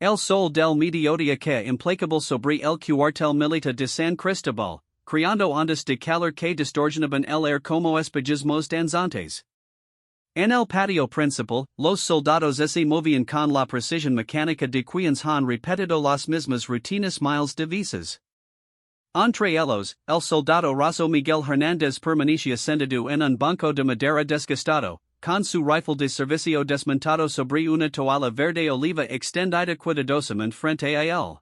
El sol del mediodía que implacable sobre el cuartel militar de San Cristobal, creando ondas de calor que distorsionaban el aire como espejismos danzantes. En el patio principal, los soldados se movían con la precisión mecánica de quienes han repetido las mismas rutinas miles de veces. Entre ellos, el soldado raso Miguel Hernández permanecía sentado en un banco de madera desgastado, con su rifle de servicio desmontado sobre una toalla verde oliva extendida cuidadosamente frente a él.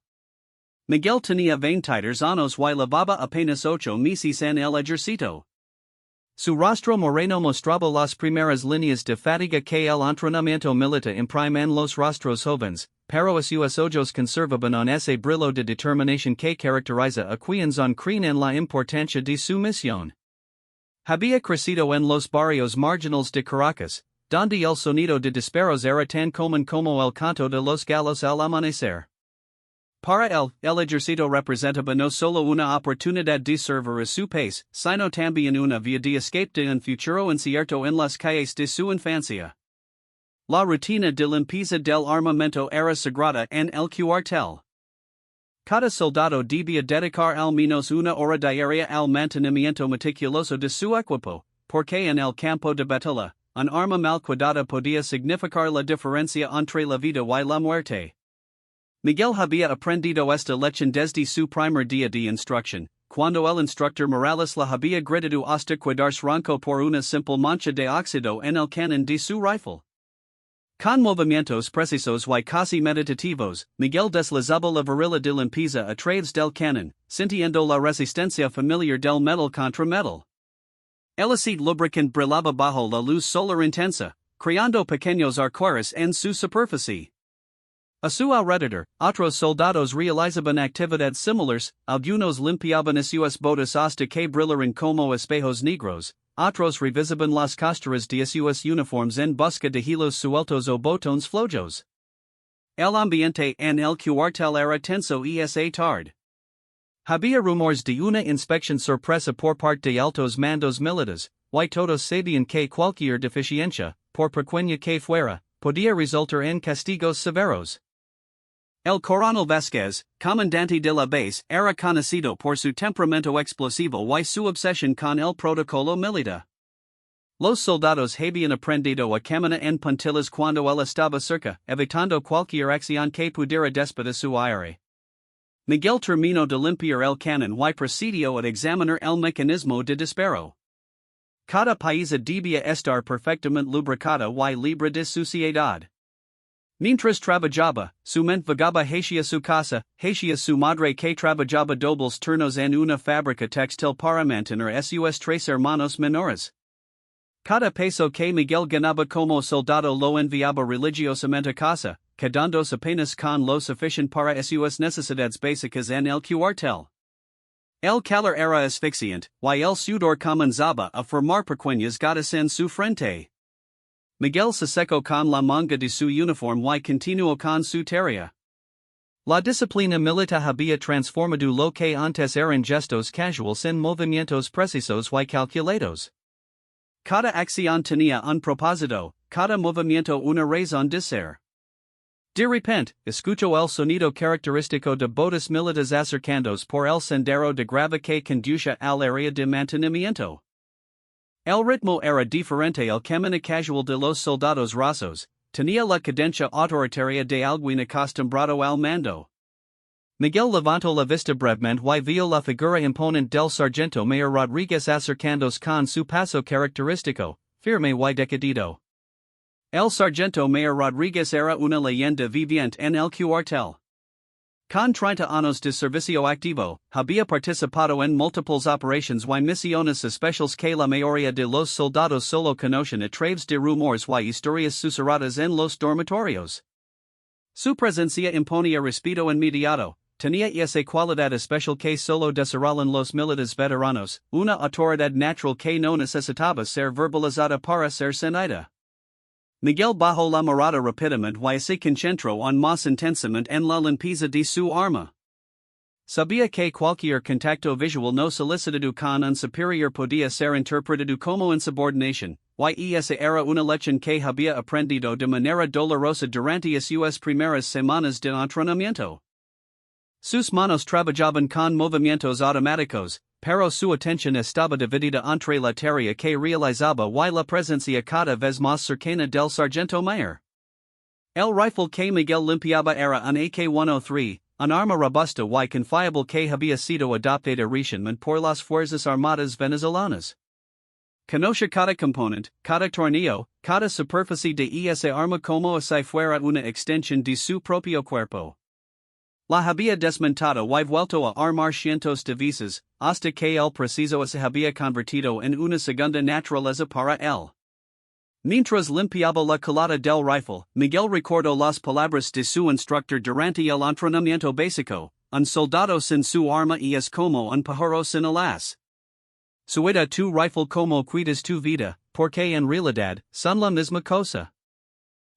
Miguel tenía 23 años y llevaba apenas 8 meses en el ejército. Su rostro moreno mostraba las primeras líneas de fatiga que el entrenamiento militar imprime en los rostros jóvenes, pero sus ojos conservaban un ese brillo de determinación que caracteriza a quienes creen en la importancia de su misión. Había crecido en los barrios marginales de Caracas, donde el sonido de disparos era tan común como el canto de los gallos al amanecer. Para él, el ejército representaba no solo una oportunidad de servir a su país, sino también una vía de escape de un futuro incierto en las calles de su infancia. La rutina de limpieza del armamento era sagrada en el cuartel. Cada soldado debía dedicar al menos una hora diaria al mantenimiento meticuloso de su equipo, porque en el campo de batalla, un arma mal cuidada podía significar la diferencia entre la vida y la muerte. Miguel había aprendido esta lección desde su primer día de instrucción, cuando el instructor Morales la había gritado hasta quedarse ronco por una simple mancha de óxido en el cañón de su rifle. Con movimientos precisos y casi meditativos, Miguel deslizaba la varilla de limpieza a través del cañón, sintiendo la resistencia familiar del metal contra metal. El aceite lubricante brillaba bajo la luz solar intensa, creando pequeños arcoíris en su superficie. A su alrededor, otros soldados realizaban actividades similares, algunos limpiaban sus botas hasta que brillaran como espejos negros, otros revisaban las costuras de sus uniformes en busca de hilos sueltos o botones flojos. El ambiente en el cuartel era tenso y tarde. Había rumores de una inspección sorpresa por parte de altos mandos militares, y todos sabían que cualquier deficiencia, por pequeña que fuera, podía resultar en castigos severos. El coronel Vázquez, comandante de la base, era conocido por su temperamento explosivo y su obsesión con el protocolo militar. Los soldados habían aprendido a caminar en puntillas cuando él estaba cerca, evitando cualquier acción que pudiera despertar su aire. Miguel terminó de limpiar el cañón y procedió a examinar el mecanismo de disparo. Cada pieza debía estar perfectamente lubricada y libre de suciedad. Mientras trabajaba, su mente vagaba hacia su casa, hacia su madre que trabajaba dobles turnos en una fábrica textil para mantener a sus 3 hermanos menores. Cada peso que Miguel ganaba como soldado lo enviaba religiosamente a casa, quedándose apenas con lo suficiente para sus necesidades básicas en el cuartel. El calor era asfixiante, y el sudor comenzaba a formar pequeñas gotas en su frente. Miguel se secó con la manga de su uniforme y continuó con su tarea. La disciplina militar había transformado lo que antes eran gestos casuales en movimientos precisos y calculados. Cada acción tenía un propósito, cada movimiento una razón de ser. De repente, escuchó el sonido característico de botas militares acercándose por el sendero de grava que conduce al área de mantenimiento. El ritmo era diferente al camino casual de los soldados rasos, tenía la cadencia autoritaria de alguien acostumbrado al mando. Miguel levantó la vista brevemente y vio la figura imponente del sargento mayor Rodríguez acercándose con su paso característico, firme y decidido. El sargento mayor Rodríguez era una leyenda viviente en el cuartel. Con 30 años de servicio activo, había participado en múltiples operaciones y misiones especiales que la mayoría de los soldados solo conocen a través de rumores y historias susurradas en los dormitorios. Su presencia imponía respeto inmediato, tenía esa cualidad especial que solo desarrollan los militares veteranos, una autoridad natural que no necesitaba ser verbalizada para ser sentida. Miguel bajó la mirada rápidamente y se concentró aún más intensamente en la limpieza de su arma. Sabía que cualquier contacto visual no solicitado con un superior podía ser interpretado como insubordinación, y esa era una lección que había aprendido de manera dolorosa durante sus primeras semanas de entrenamiento. Sus manos trabajaban con movimientos automáticos, pero su atención estaba dividida entre la tarea que realizaba y la presencia cada vez más cercana del sargento mayor. El rifle que Miguel limpiaba era un AK-103, un arma robusta y confiable que había sido adoptada recientemente por las Fuerzas Armadas venezolanas. Conoce cada componente, cada tornillo, cada superficie de esa arma como si fuera una extensión de su propio cuerpo. La había desmontado y vuelto a armar cientos de veces, hasta que el preciso se había convertido en una segunda naturaleza para él. Mientras limpiaba la culata del rifle, Miguel recordó las palabras de su instructor durante el entrenamiento básico: un soldado sin su arma es como un pájaro sin alas. Cuida tu rifle como cuidas tu vida, porque en realidad, son la misma cosa.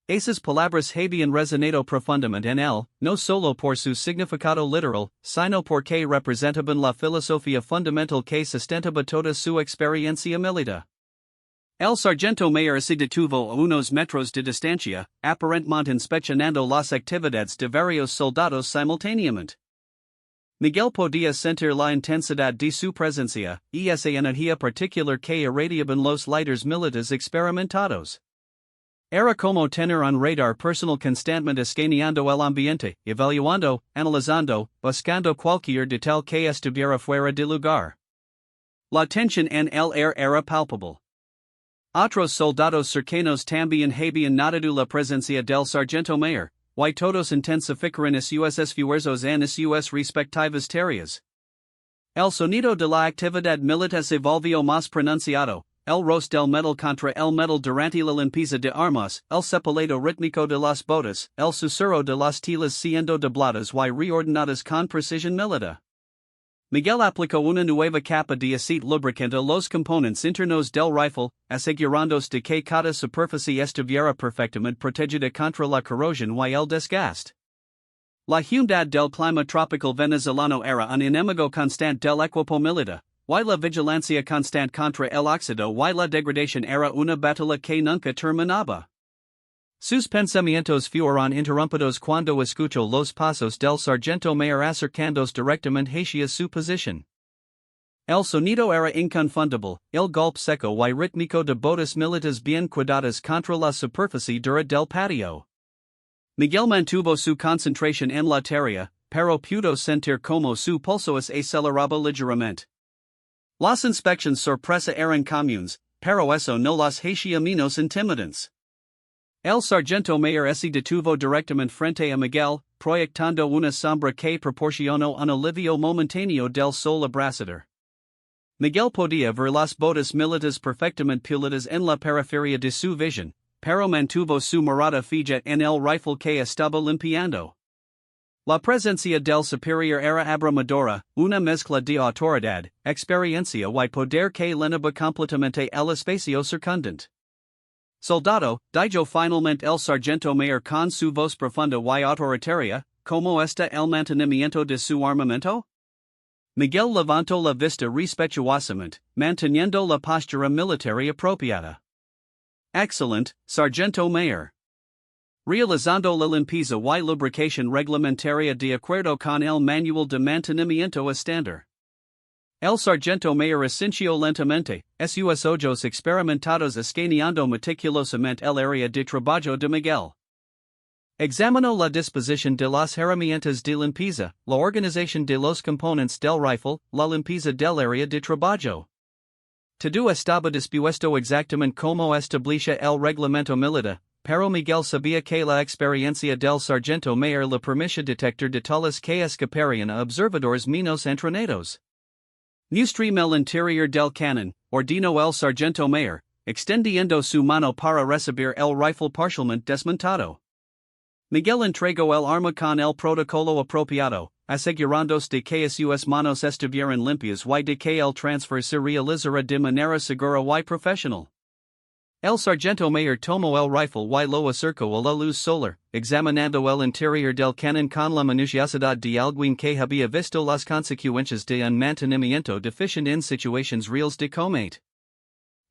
Esas palabras habían resonado profundamente en él, no solo por su significado literal, sino porque representaban la filosofía fundamental que sustentaba toda su experiencia militar. El sargento mayor se detuvo a unos metros de distancia, aparentemente inspeccionando las actividades de varios soldados simultáneamente. Miguel podía sentir la intensidad de su presencia, y esa energía particular que irradiaban los líderes militares experimentados. Era como tener un radar personal constantemente escaneando el ambiente, evaluando, analizando, buscando cualquier detalle que estuviera fuera de lugar. La tensión en el aire era palpable. Otros soldados cercanos también habían notado la presencia del sargento mayor, y todos intensificaron sus esfuerzos en sus respectivas tareas. El sonido de la actividad militar se volvió más pronunciado, el roce del metal contra el metal durante la limpieza de armas, el sepaleto rítmico de las botas, el susurro de las telas siendo dobladas y reordenadas con precisión militar. Miguel aplicó una nueva capa de aceite lubricante a los componentes internos del rifle, asegurándose de que cada superficie estuviera perfectamente protegida contra la corrosión y el desgaste. La humedad del clima tropical venezolano era un enemigo constante del equipo militar, y la vigilancia constante contra el óxido y la degradación era una batalla que nunca terminaba. Sus pensamientos fueron interrumpidos cuando escuchó los pasos del sargento mayor acercándose directamente hacia su posición. El sonido era inconfundible, el golpe seco y rítmico de botas militares bien cuidadas contra la superficie dura del patio. Miguel mantuvo su concentración en la tarea, pero pudo sentir como su pulso aceleraba ligeramente. Las inspecciones sorpresa eran comunes, pero eso no las hacía menos intimidantes. El sargento mayor se detuvo directamente frente a Miguel, proyectando una sombra que proporcionó un alivio momentáneo del sol abrasador. Miguel podía ver las botas militares perfectamente pulidas en la periferia de su visión, pero mantuvo su mirada fija en el rifle que estaba limpiando. La presencia del superior era abrumadora, una mezcla de autoridad, experiencia y poder que llenaba completamente el espacio circundante. Soldado, dijo finalmente el sargento mayor con su voz profunda y autoritaria, ¿cómo está el mantenimiento de su armamento? Miguel levantó la vista respetuosamente, manteniendo la postura militar apropiada. Excelente, sargento mayor. Realizando la limpieza y lubricación reglamentaria de acuerdo con el manual de mantenimiento estándar. El sargento mayor asintió lentamente, sus ojos experimentados escaneando meticulosamente el área de trabajo de Miguel. Examinó la disposición de las herramientas de limpieza, la organización de los componentes del rifle, la limpieza del área de trabajo. Todo estaba dispuesto exactamente como establecía el reglamento militar, pero Miguel sabía que la experiencia del sargento mayor le permitía detectar detalles que escaparían a observadores menos entrenados. Muestrim el interior del cañón, ordenó el sargento mayor, extendiendo su mano para recibir el rifle parcialmente desmontado. Miguel entregó el arma con el protocolo apropiado, asegurándose de que sus manos estuvieran limpias y de que el transfer se realizara de manera segura y profesional. El sargento mayor tomó el rifle y lo acercó a la luz solar, examinando el interior del canon con la minuciosidad de alguien que había visto las consecuencias de un mantenimiento deficient en situaciones reales de combate.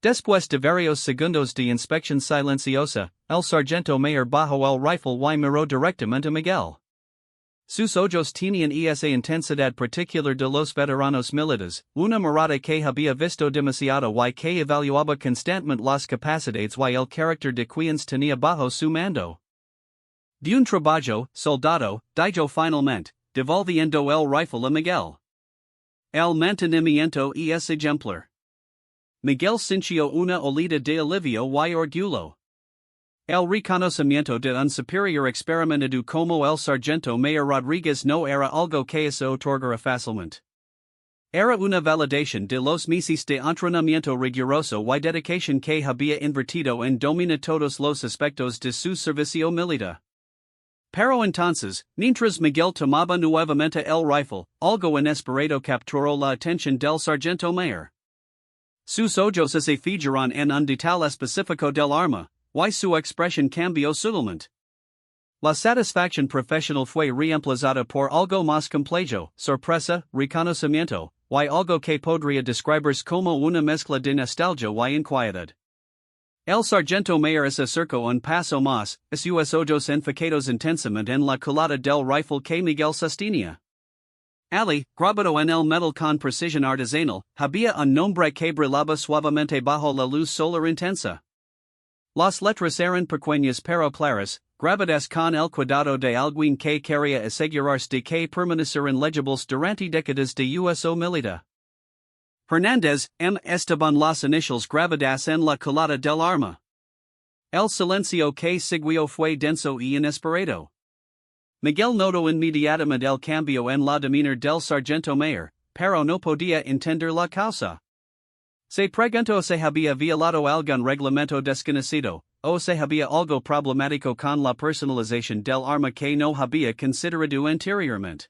Después de varios segundos de inspección silenciosa, el sargento mayor bajó el rifle y miró directamente a Miguel. Sus ojos tenían esa intensidad particular de los veteranos militares, una mirada que había visto demasiado y que evaluaba constantemente las capacidades y el carácter de quienes tenía bajo su mando. De un trabajo, soldado, dijo finalmente, devolviendo el rifle a Miguel. El mantenimiento es ejemplar. Miguel sintió una olida de alivio y orgullo. El reconocimiento de un superior experimentado como el sargento mayor Rodríguez no era algo que se otorgara fácilmente. Era una validación de los meses de entrenamiento riguroso y dedicación que había invertido en dominar todos los aspectos de su servicio militar. Pero entonces, mientras Miguel tomaba nuevamente el rifle, algo inesperado capturó la atención del sargento mayor. Sus ojos se fijaron en un detalle específico del arma, y su expresión cambió sutilmente. La satisfacción profesional fue reemplazada por algo más complejo, sorpresa, reconocimiento, y algo que podría describirse como una mezcla de nostalgia y inquietud. El sargento mayor se acercó un paso más, sus ojos enfocados intensamente en la culata del rifle que Miguel sostenía. Ali, grabado en el metal con precisión artesanal, había un nombre que brillaba suavemente bajo la luz solar intensa. Las letras eran pequeñas pero claras, grabadas con el cuidado de alguien que quería asegurarse de que permanecieran legibles durante décadas de uso militar. Hernández, Esteban las iniciales grabadas en la culata del arma. El silencio que siguió fue denso y inesperado. Miguel notó inmediatamente el cambio en la demeanor del sargento mayor, pero no podía entender la causa. Se preguntó si había violado algún reglamento desconocido, o si había algo problemático con la personalización del arma que no había considerado anteriormente.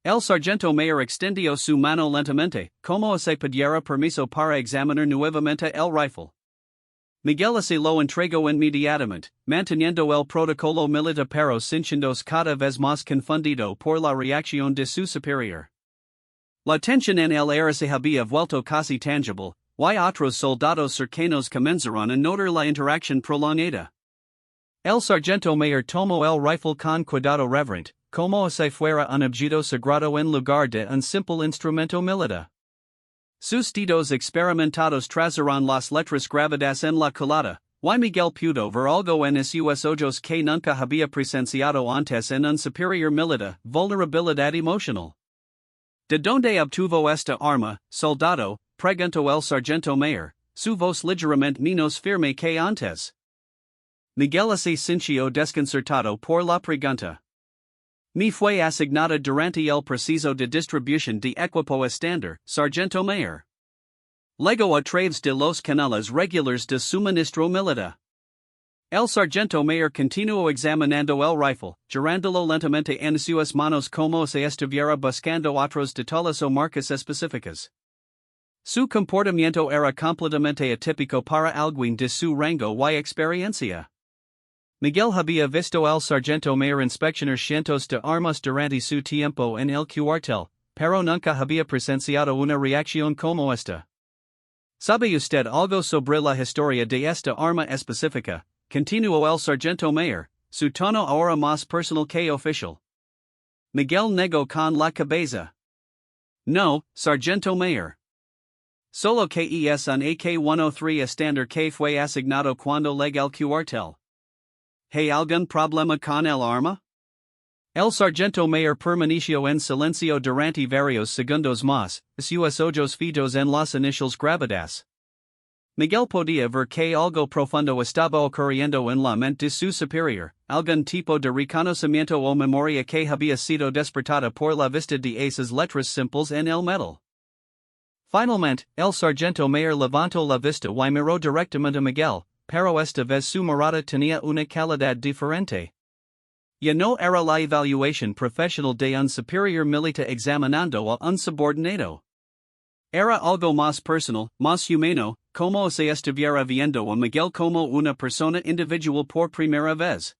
El sargento mayor extendió su mano lentamente, como si pidiera permiso para examinar nuevamente el rifle. Miguel se lo entregó inmediatamente, manteniendo el protocolo militar pero sintiéndose cada vez más confundido por la reacción de su superior. La tensión en el aire se había vuelto casi tangible, y otros soldados cercanos comenzaron a notar la interacción prolongada. El sargento mayor tomó el rifle con cuidado reverente, como si fuera un objeto sagrado en lugar de un simple instrumento militar. Sus dedos experimentados trazaron las letras grabadas en la culata, y Miguel pudo ver algo en sus ojos que nunca había presenciado antes en un superior militar, vulnerabilidad emocional. ¿De dónde obtuvo esta arma, soldado?, preguntó el sargento mayor, su voz ligeramente menos firme que antes. Miguel se sintió desconcertado por la pregunta. Me fue asignada durante el proceso de distribución de equipo estándar, sargento mayor. Luego a través de los canales regulares de suministro militar. El sargento mayor continuó examinando el rifle, girándolo lentamente en sus manos como si estuviera buscando otros detalles o marcas específicas. Su comportamiento era completamente atípico para alguien de su rango y experiencia. Miguel había visto al sargento mayor inspeccionar cientos de armas durante su tiempo en el cuartel, pero nunca había presenciado una reacción como esta. ¿Sabe usted algo sobre la historia de esta arma específica?, continuó el sargento mayor, su tono ahora más personal que oficial. Miguel negó con la cabeza. No, sargento mayor. Solo que es un AK-103 estándar que fue asignado cuando llegué al cuartel. ¿Hay algún problema con el arma? El sargento mayor permaneció en silencio durante varios segundos más, sus ojos fijos en las iniciales grabadas. Miguel podía ver que algo profundo estaba ocurriendo en la mente de su superior, algún tipo de reconocimiento o memoria que había sido despertada por la vista de esas letras simples en el metal. Finalmente, el sargento mayor levantó la vista y miró directamente a Miguel, pero esta vez su mirada tenía una calidad diferente. Ya no era la evaluación profesional de un superior militar examinando a un subordinado. Era algo más personal, más humano, como se estuviera viendo a Miguel como una persona individual por primera vez.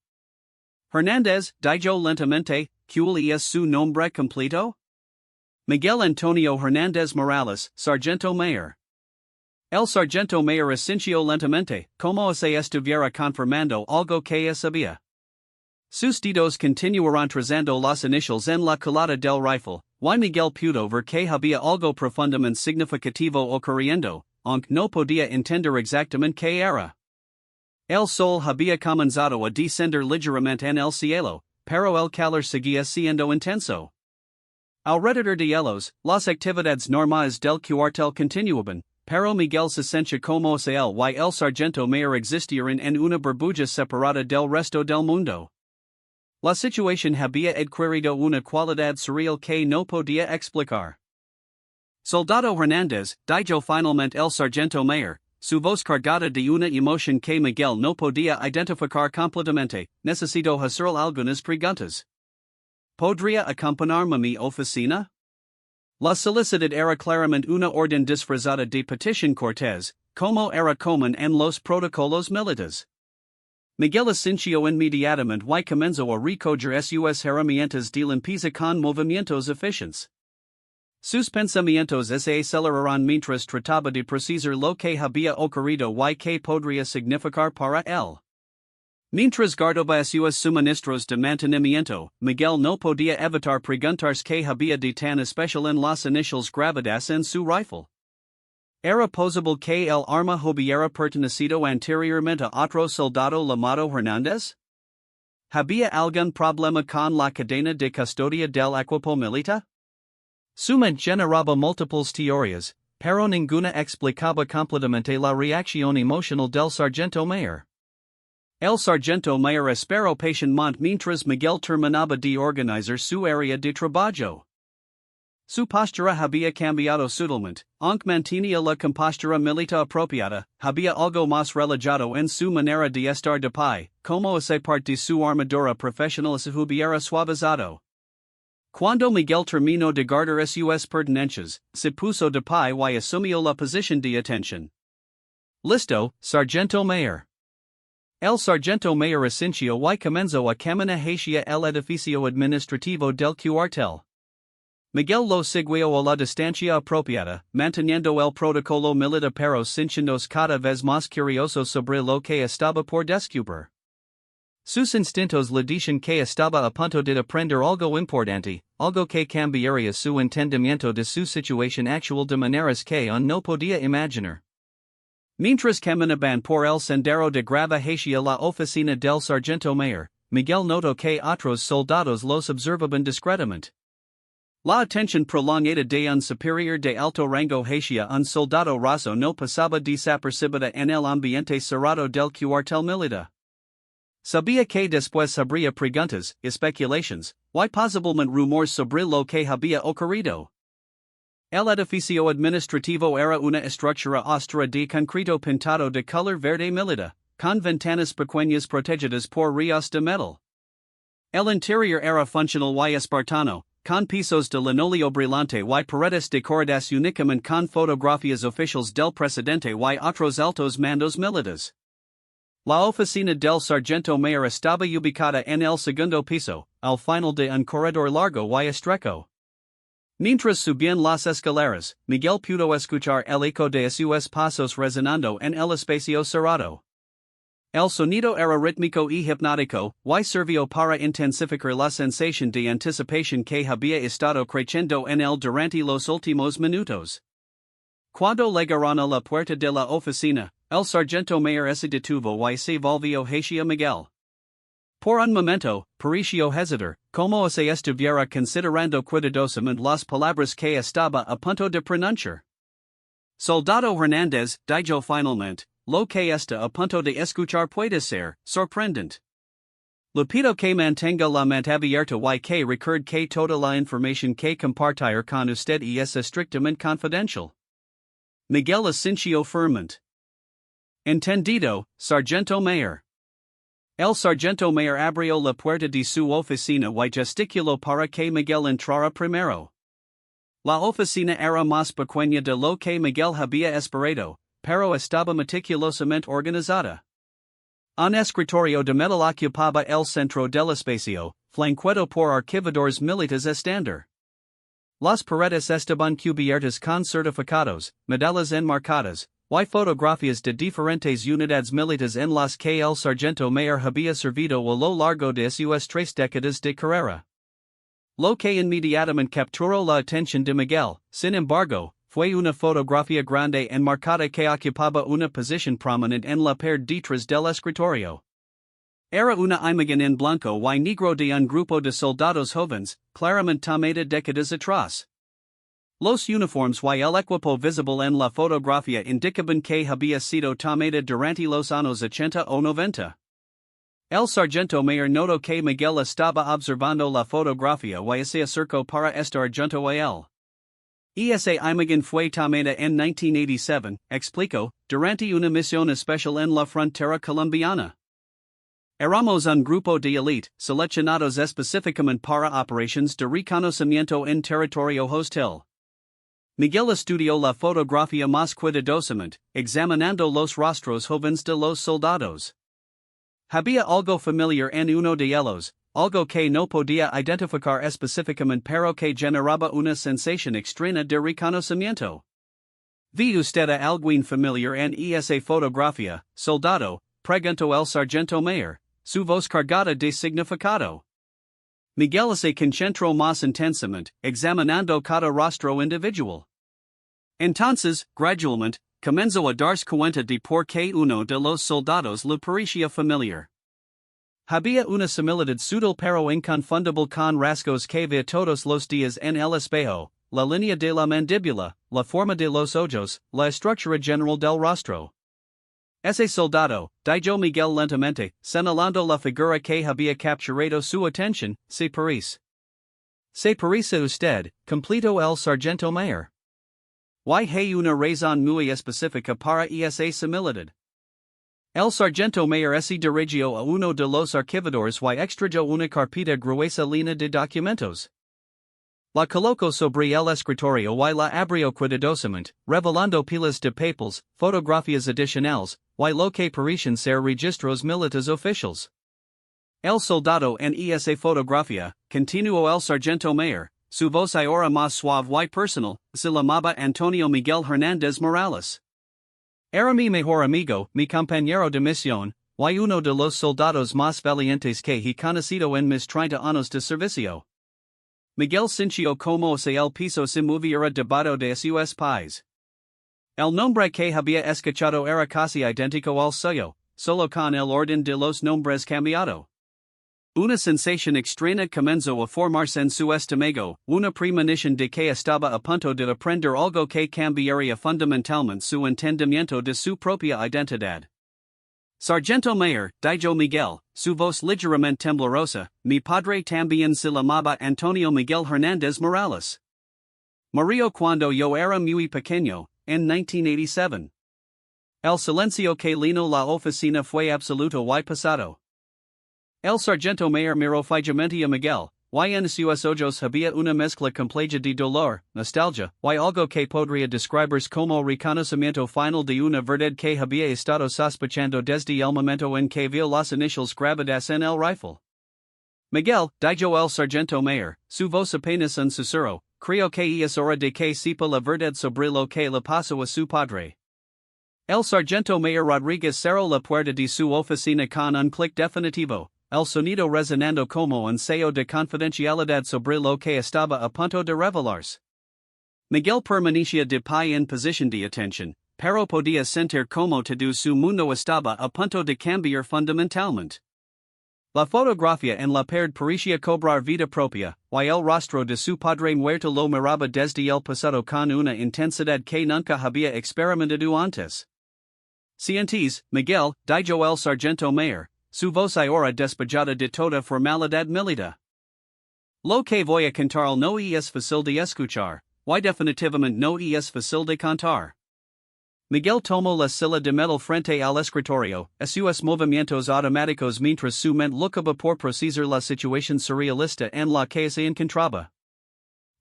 Hernández, dijo lentamente, ¿cuál es su nombre completo? Miguel Antonio Hernández Morales, sargento mayor. El sargento mayor asintió lentamente, como se estuviera confirmando algo que sabía. Sus dedos continuaron trazando las iniciales en la culata del rifle, y Miguel pudo ver que había algo profundamente significativo ocurriendo, aunque no podía entender exactamente qué era. El sol había comenzado a descender ligeramente en el cielo, pero el calor seguía siendo intenso. Alrededor de ellos, las actividades normales del cuartel continuaban, pero Miguel se sentía como si él y el sargento mayor existieran en una burbuja separada del resto del mundo. La situación había adquirido una cualidad surreal que no podía explicar. Soldado Hernández, dijo finalmente el sargento mayor, su voz cargada de una emoción que Miguel no podía identificar completamente, necesito hacerle algunas preguntas. ¿Podría acompañarme a mi oficina? La solicitud era claramente una orden disfrazada de petición cortés, como era común en los protocolos militares. Miguel asintió inmediatamente y comenzó a recoger sus herramientas de limpieza con movimientos eficientes. Sus pensamientos se aceleraron mientras trataba de precisar lo que había ocurrido y que podría significar para él. Mientras guardaba sus suministros de mantenimiento, Miguel no podía evitar preguntarse qué había de tan especial en las iniciales grabadas en su rifle. ¿Era posible que el arma hubiera pertenecido anteriormente a otro soldado llamado Hernández? ¿Había algún problema con la cadena de custodia del equipo militar? Su mente generaba múltiples teorías, pero ninguna explicaba completamente la reacción emocional del sargento mayor. El sargento mayor esperó pacientemente mientras Miguel terminaba de organizar su área de trabajo. Su postura había cambiado sutilmente, aunque mantenía la compostura militar apropiada, había algo más relajado en su manera de estar de pie, como esa parte de su armadura profesional se hubiera suavizado. Cuando Miguel terminó de guardar sus pertenencias, se puso de pie y asumió la posición de atención. Listo, sargento mayor. El sargento mayor asintió y comenzó a caminar hacia el edificio administrativo del cuartel. Miguel lo siguió a la distancia apropiada, manteniendo el protocolo militar pero sintiéndose cada vez más curioso sobre lo que estaba por descubrir. Sus instintos le dicen que estaba a punto de aprender algo importante, algo que cambiaría su entendimiento de su situación actual de maneras que aún no podía imaginar. Mientras caminaban por el sendero de grava hacia la oficina del sargento mayor, Miguel notó que otros soldados los observaban discretamente. La atención prolongada de un superior de alto rango hacia un soldado raso no pasaba desapercibida en el ambiente cerrado del cuartel militar. Sabía que después habría preguntas, especulaciones, y posiblemente rumores sobre lo que había ocurrido. El edificio administrativo era una estructura austera de concreto pintado de color verde militar, con ventanas pequeñas protegidas por ríos de metal. El interior era funcional y espartano, con pisos de linóleo brillante y paredes decoradas únicamente con fotografías oficiales del presidente y otros altos mandos militares. La oficina del sargento mayor estaba ubicada en el segundo piso, al final de un corredor largo y estrecho. Mientras subían las escaleras, Miguel pudo escuchar el eco de sus pasos resonando en el espacio cerrado. El sonido era rítmico y hipnótico, y sirvió para intensificar la sensación de anticipación que había estado creciendo en él durante los últimos minutos. Cuando llegaron a la puerta de la oficina, el sargento mayor se detuvo y se volvió hacia Miguel. Por un momento, pareció hesitar, como si estuviera considerando cuidadosamente las palabras que estaba a punto de pronunciar. Soldado Hernández, dijo finalmente, lo que está a punto de escuchar puede ser sorprendente. Le pido que mantenga la mente abierta y que recuerde que toda la información que compartir con usted es estrictamente confidencial. Miguel asintió firmemente. Entendido, sargento mayor. El sargento mayor abrió la puerta de su oficina y gesticuló para que Miguel entrara primero. La oficina era más pequeña de lo que Miguel había esperado, pero estaba meticulosamente organizada. Un escritorio de metal ocupaba el centro del espacio, flanqueado por archivadores militares estándar. Las paredes estaban cubiertas con certificados, medallas enmarcadas, y fotografías de diferentes unidades militares en las que el sargento mayor había servido a lo largo de sus 3 décadas de carrera. Lo que inmediatamente capturó la atención de Miguel, sin embargo, fue una fotografía grande enmarcada que ocupaba una posición prominente en la parte detrás del escritorio. Era una imagen en blanco y negro de un grupo de soldados jóvenes, claramente tomada décadas atrás. Los uniformes y el equipo visible en la fotografía indicaban que había sido tomada durante los años 80 o 90. El sargento mayor notó que Miguel estaba observando la fotografía y se acercó para estar junto a él. Esa imagen fue tomada en 1987, explicó, durante una misión especial en la frontera colombiana. Éramos un grupo de élite, seleccionados específicamente para operaciones de reconocimiento en territorio hostil. Miguel estudió la fotografía más cuidadosamente, examinando los rostros jóvenes de los soldados. Había algo familiar en uno de ellos, algo que no podía identificar específicamente pero que generaba una sensación extraña de reconocimiento. ¿Vi usted a alguien familiar en esa fotografía, soldado?, preguntó el sargento mayor, su voz cargada de significado. Miguel se concentró más intensamente, examinando cada rostro individual. Entonces, gradualmente, comenzó a darse cuenta de por qué uno de los soldados le parecía familiar. Había una similitud sutil pero inconfundible con rasgos que veía todos los días en el espejo, la línea de la mandíbula, la forma de los ojos, la estructura general del rostro. Ese soldado, dijo Miguel lentamente, señalando la figura que había capturado su atención, se parece. Se parece usted, completó el sargento mayor. Y hay una razón muy específica para esa similitud. El sargento mayor se dirigió a uno de los archivadores y extrayó una carpeta gruesa llena de documentos. La colocó sobre el escritorio y la abrió cuidadosamente, revelando pilas de papeles, fotografías adicionales, y lo que parecían ser registros militares oficiales. El soldado en esa fotografía, continuó el sargento mayor, su voz ahora más suave y personal, se llamaba Antonio Miguel Hernández Morales. Era mi mejor amigo, mi compañero de misión, y uno de los soldados más valientes que he conocido en mis 30 años de servicio. Miguel sintió como si el piso se moviera debajo de sus pies. El nombre que había escuchado era casi idéntico al suyo, solo con el orden de los nombres cambiado. Una sensación extraña comenzó a formarse en su estómago, una premonición de que estaba a punto de aprender algo que cambiaría fundamentalmente su entendimiento de su propia identidad. Sargento mayor, dijo Miguel, su voz ligeramente temblorosa, mi padre también se llamaba Antonio Miguel Hernández Morales. Murió cuando yo era muy pequeño, en 1987. El silencio que llenó la oficina fue absoluto y pesado. El sargento mayor miró fijamente a Miguel, y en sus ojos había una mezcla compleja de dolor, nostalgia, y algo que podría describirse como reconocimiento final de una verdad que había estado sospechando desde el momento en que vio las iniciales grabadas en el rifle. Miguel, dijo el sargento mayor, su voz apenas un susurro, creo que es hora de que sepa la verdad sobre lo que le pasó a su padre. El sargento mayor Rodríguez cerró la puerta de su oficina con un clic definitivo, el sonido resonando como un sello de confidencialidad sobre lo que estaba a punto de revelarse. Miguel permanecía de pie en posición de atención, pero podía sentir como todo su mundo estaba a punto de cambiar fundamentalmente. La fotografía en la pared parecía cobrar vida propia, y el rostro de su padre muerto lo miraba desde el pasado con una intensidad que nunca había experimentado antes. Sientes, Miguel, dijo el sargento mayor, su voz ahora despejada de toda formalidad militar. Lo que voy a contar no es fácil de escuchar, y definitivamente no es fácil de contar. Miguel tomó la silla de metal frente al escritorio, a sus movimientos automáticos mientras su mente lucaba por procesar la situación surrealista en la que se encontraba.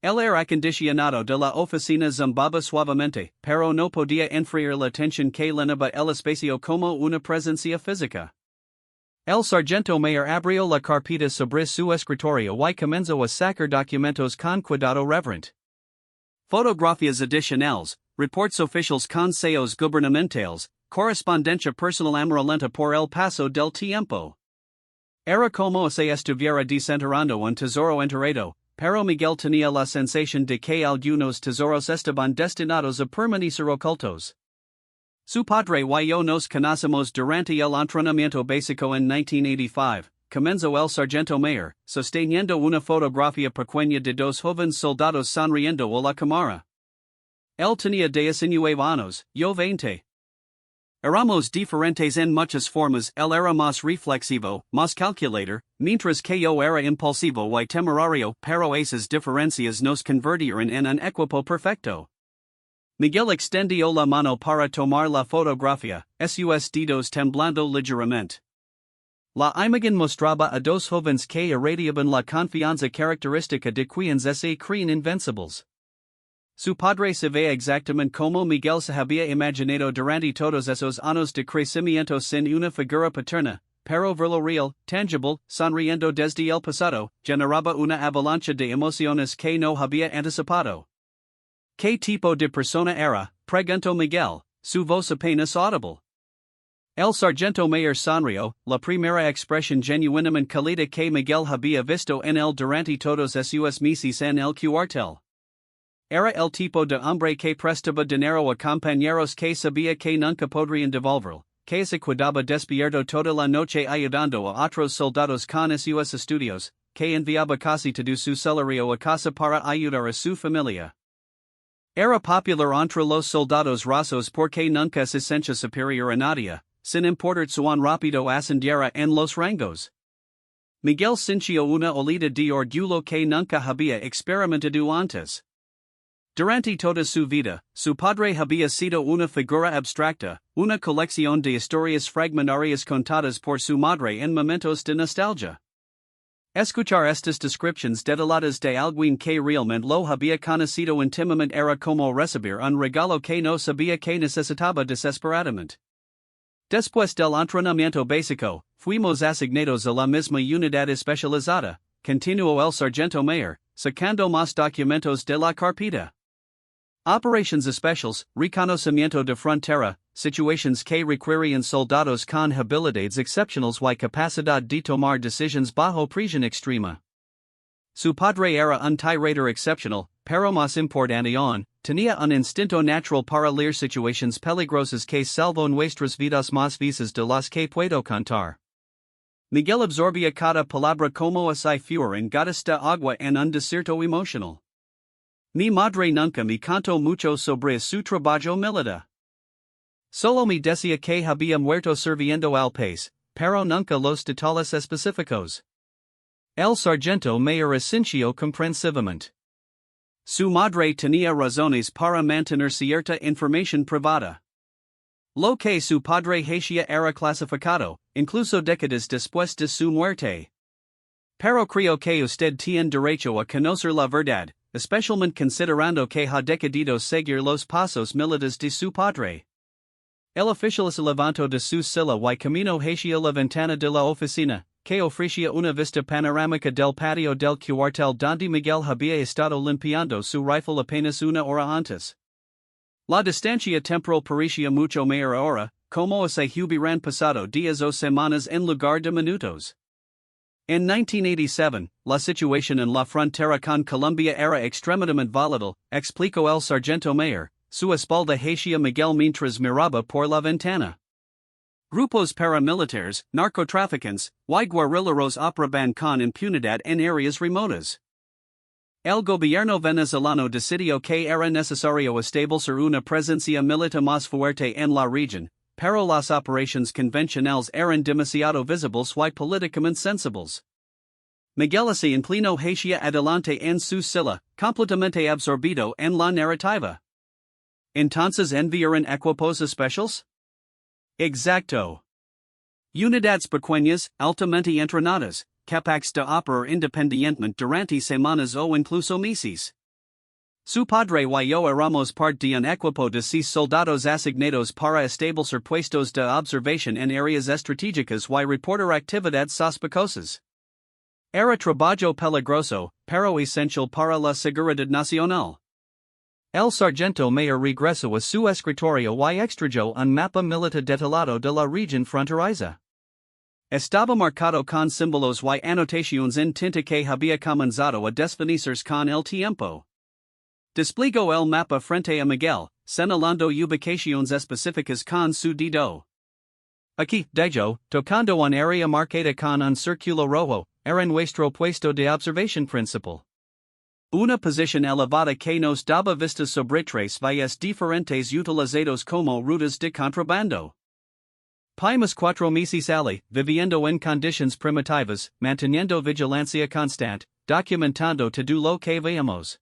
El aire acondicionado de la oficina zumbaba suavemente, pero no podía enfriar la tensión que llenaba el espacio como una presencia física. El sargento mayor abrió la carpeta sobre su escritorio y comenzó a sacar documentos con cuidado reverent. Fotografías adicionales, reports oficiales consejos gubernamentales, correspondencia personal amarillenta por el paso del tiempo. Era como si estuviera desenterrando un tesoro enterrado, pero Miguel tenía la sensación de que algunos tesoros estaban destinados a permanecer ocultos. Su padre y yo nos conocemos durante el entrenamiento básico en 1985, comenzó el sargento mayor, sosteniendo una fotografía pequeña de dos jóvenes soldados sonriendo a la cámara. Él tenía 19 años, yo 20. Éramos diferentes en muchas formas, él era más reflexivo, más calculador, mientras que yo era impulsivo y temerario, pero esas diferencias nos convirtieron en un equipo perfecto. Miguel extendió la mano para tomar la fotografía, sus dedos temblando ligeramente. La imagen mostraba a dos jóvenes que irradiaban la confianza característica de quienes se creen invencibles. Su padre se ve exactamente como Miguel se había imaginado durante todos esos años de crecimiento sin una figura paterna, pero verlo real, tangible, sonriendo desde el pasado, generaba una avalancha de emociones que no había anticipado. ¿Qué tipo de persona era?, preguntó Miguel, su voz apenas audible. El sargento mayor sonrió, la primera expresión genuinamente cálida que Miguel había visto en él durante todos esos meses en el cuartel. Era el tipo de hombre que prestaba dinero a compañeros que sabía que nunca podrían devolverlo, que se quedaba despierto toda la noche ayudando a otros soldados con sus estudios, que enviaba casi todo su salario a casa para ayudar a su familia. Era popular entre los soldados rasos porque nunca se sentía superior a nadie, sin importar cuán rápido ascendiera en los rangos. Miguel sintió una olida de orgullo que nunca había experimentado antes. Durante toda su vida, su padre había sido una figura abstracta, una colección de historias fragmentarias contadas por su madre en momentos de nostalgia. Escuchar estas descripciones detalladas de alguien que realmente lo había conocido íntimamente era como recibir un regalo que no sabía que necesitaba desesperadamente. Después del entrenamiento básico, fuimos asignados a la misma unidad especializada, continuó el sargento mayor, sacando más documentos de la carpeta. Operations especiales, reconocimiento de frontera, situaciones que requerían soldados con habilidades excepcionales y capacidad de tomar decisiones bajo presión extrema. Su padre era un tirador excepcional, pero más importante aún, tenía un instinto natural para leer situaciones peligrosas que salvó nuestras vidas más veces de las que puedo contar. Miguel absorbía cada palabra como si fueran gotas de agua en un desierto emocional. Mi madre nunca me contó mucho sobre su trabajo militar. Solo me decía que había muerto sirviendo al país, pero nunca los detalles específicos. El sargento mayor asintió comprensivamente. Su madre tenía razones para mantener cierta información privada. Lo que su padre hacía era clasificado, incluso décadas después de su muerte. Pero creo que usted tiene derecho a conocer la verdad, especialmente considerando que ha decidido seguir los pasos militares de su padre. El oficial se levantó de su silla y caminó hacia la ventana de la oficina, que ofrecía una vista panorámica del patio del cuartel donde Miguel había estado limpiando su rifle apenas una hora antes. La distancia temporal parecía mucho mayor ahora, como si hubieran pasado días o semanas en lugar de minutos. En 1987, la situación en la frontera con Colombia era extremadamente volátil, explicó el sargento mayor, su espalda hacia Miguel mientras miraba por la ventana. Grupos paramilitares, narcotraficantes, y guerrilleros operaban con impunidad en áreas remotas. El gobierno venezolano decidió que era necesario establecer una presencia militar más fuerte en la región, pero las operaciones convencionales eran demasiado visibles y políticamente sensibles. Miguel se inclinó hacia adelante en su silla, completamente absorbido en la narrativa. ¿Entonces enviaron equipos especiales? Exacto. Unidades pequeñas, altamente entrenadas, capaces de operar independientemente durante semanas o incluso meses. Su padre y yo éramos parte de un equipo de 6 soldados asignados para establecer puestos de observación en áreas estratégicas y reportar actividades sospechosas. Era trabajo peligroso, pero esencial para la seguridad nacional. El sargento mayor regresó a su escritorio y extrayó un mapa militar detallado de la región fronteriza. Estaba marcado con símbolos y anotaciones en tinta que había comenzado a desvanecerse con el tiempo. Desplegó el mapa frente a Miguel, señalando ubicaciones específicas con su dedo. Aquí, dijo, tocando un área marcada con un círculo rojo, era nuestro puesto de observación principal. Una posición elevada que nos daba vistas sobre 3 vías diferentes utilizados como rutas de contrabando. Primos 4 meses allí, viviendo en condiciones primitivas, manteniendo vigilancia constante, documentando todo lo que veíamos.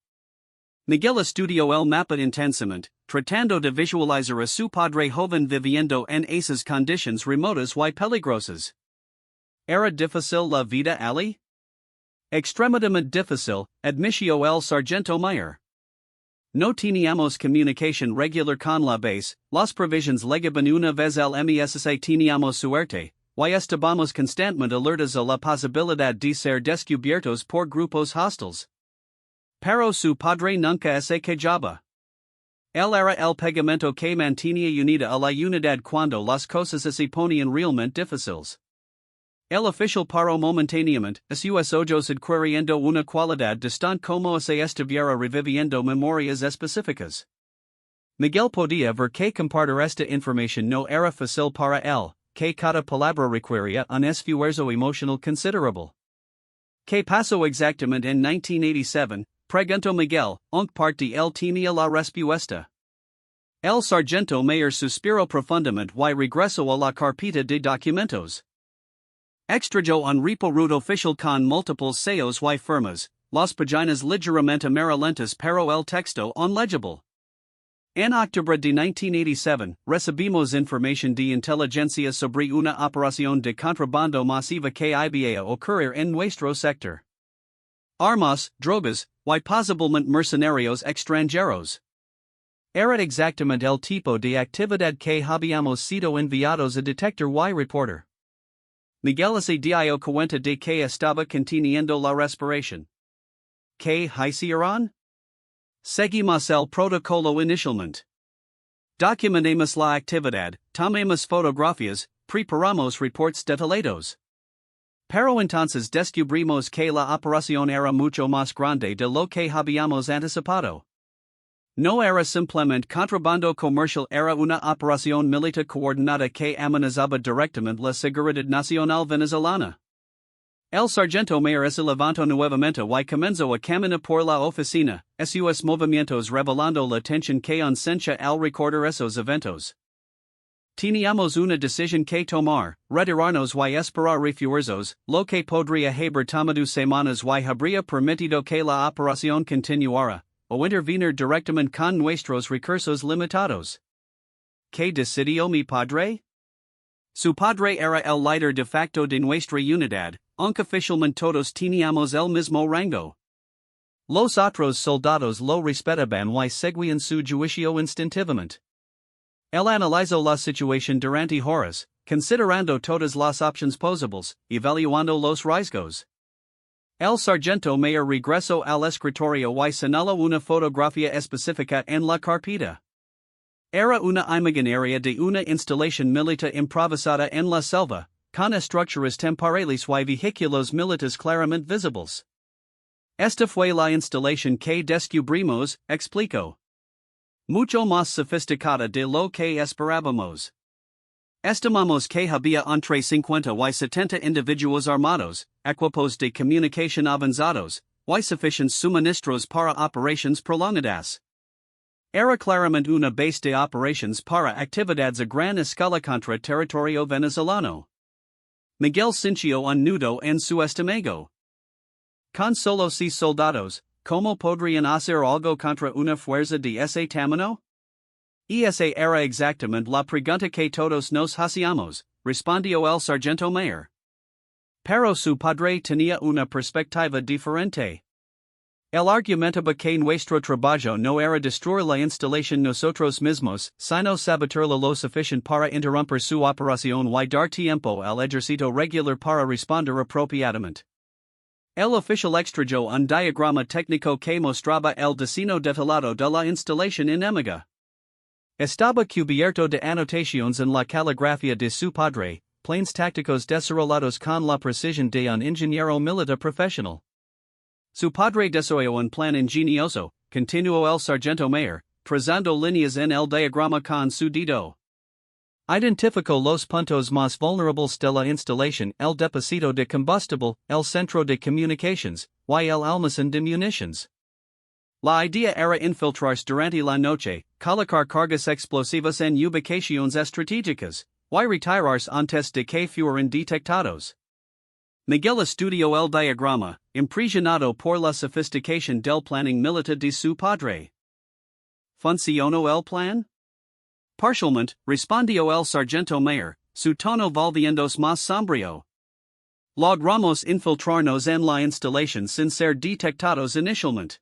Miguel estudió el mapa intensamente, tratando de visualizar a su padre joven viviendo en esas condiciones remotas y peligrosas. ¿Era difícil la vida allí? Extremadamente difícil, admitió el sargento mayor. No teníamos comunicación regular con la base, las provisiones llegaban una vez al mes teníamos suerte, y estábamos constantemente alertas a la posibilidad de ser descubiertos por grupos hostiles. Pero su padre nunca se quejaba. Él era el pegamento que mantenía unida a la unidad cuando las cosas se ponían realmente difíciles. El oficial paró momentáneamente, a sus ojos adquiriendo una cualidad distante como si estuviera reviviendo memorias específicas. Miguel podía ver que compartir esta información no era fácil para él, que cada palabra requería un esfuerzo emocional considerable. ¿Qué pasó exactamente en 1987? Preguntó Miguel, aunque parte él tenía la respuesta. El sargento mayor suspiró profundamente y regresó a la carpeta de documentos. Extrayó un repo oficial con múltiples sellos y firmas, las páginas ligeramente amarillentas pero el texto unlegible. En octubre de 1987, recibimos información de inteligencia sobre una operación de contrabando masiva que iba a ocurrir en nuestro sector. Armas, drogas, y posiblemente mercenarios extranjeros. Era exactamente el tipo de actividad que habíamos sido enviados a detectar y reporter. Miguel se dio cuenta de que estaba conteniendo la respiración. ¿Qué hicieron? Seguimos el protocolo inicialmente. Documentamos la actividad, tomamos fotografías, preparamos reports detallados. Pero entonces descubrimos que la operación era mucho más grande de lo que habíamos anticipado. No era simplemente contrabando comercial, era una operación militar coordinada que amenazaba directamente la seguridad nacional venezolana. El sargento mayor se levantó nuevamente y comenzó a caminar por la oficina, sus movimientos revelando la tensión que sentía al recordar esos eventos. Teníamos una decisión que tomar, retirarnos y esperar refuerzos, lo que podría haber tomado semanas y habría permitido que la operación continuara, o intervenir directamente con nuestros recursos limitados. ¿Qué decidió mi padre? Su padre era el líder de facto de nuestra unidad, aunque oficialmente todos teníamos el mismo rango. Los otros soldados lo respetaban y seguían su juicio instintivamente. Él analizó la situación durante horas, considerando todas las opciones posibles, evaluando los riesgos. El sargento mayor regresó al escritorio y señaló una fotografía específica en la carpeta. Era una imagen de una instalación militar improvisada en la selva, con estructuras temporales y vehículos militares claramente visibles. Esta fue la instalación que descubrimos, explicó. Mucho más sofisticada de lo que esperábamos. Estimamos que había entre 50 y 70 individuos armados, equipos de comunicación avanzados, y suficientes suministros para operaciones prolongadas. Era claramente una base de operaciones para actividades a gran escala contra territorio venezolano. Miguel sintió un nudo en su estómago. Con solo 6 soldados, ¿cómo podrían hacer algo contra una fuerza de ese tamaño? Esa era exactamente la pregunta que todos nos hacíamos, respondió el sargento mayor. Pero su padre tenía una perspectiva diferente. El argumentaba que nuestro trabajo no era destruir la instalación nosotros mismos, sino sabotearla lo suficiente para interrumpir su operación y dar tiempo al ejército regular para responder apropiadamente. El oficial extrajó un diagrama técnico que mostraba el diseño detallado de la instalación enemiga. Estaba cubierto de anotaciones en la caligrafía de su padre, planes tácticos desarrollados con la precisión de un ingeniero militar profesional. Su padre desarrolló un plan ingenioso, continuó el sargento mayor, trazando líneas en el diagrama con su dedo. Identificó los puntos más vulnerables de la instalación: el depósito de combustible, el centro de comunicaciones, y el almacén de municiones. La idea era infiltrarse durante la noche, colocar cargas explosivas en ubicaciones estratégicas, y retirarse antes de que fueran detectados. Miguel estudió el diagrama, impresionado por la sofisticación del planning militar de su padre. ¿Funcionó el plan? Parcialmente, respondió el sargento mayor, su tono volviéndose más sombrío. Logramos infiltrarnos en la instalación sin ser detectados inicialmente.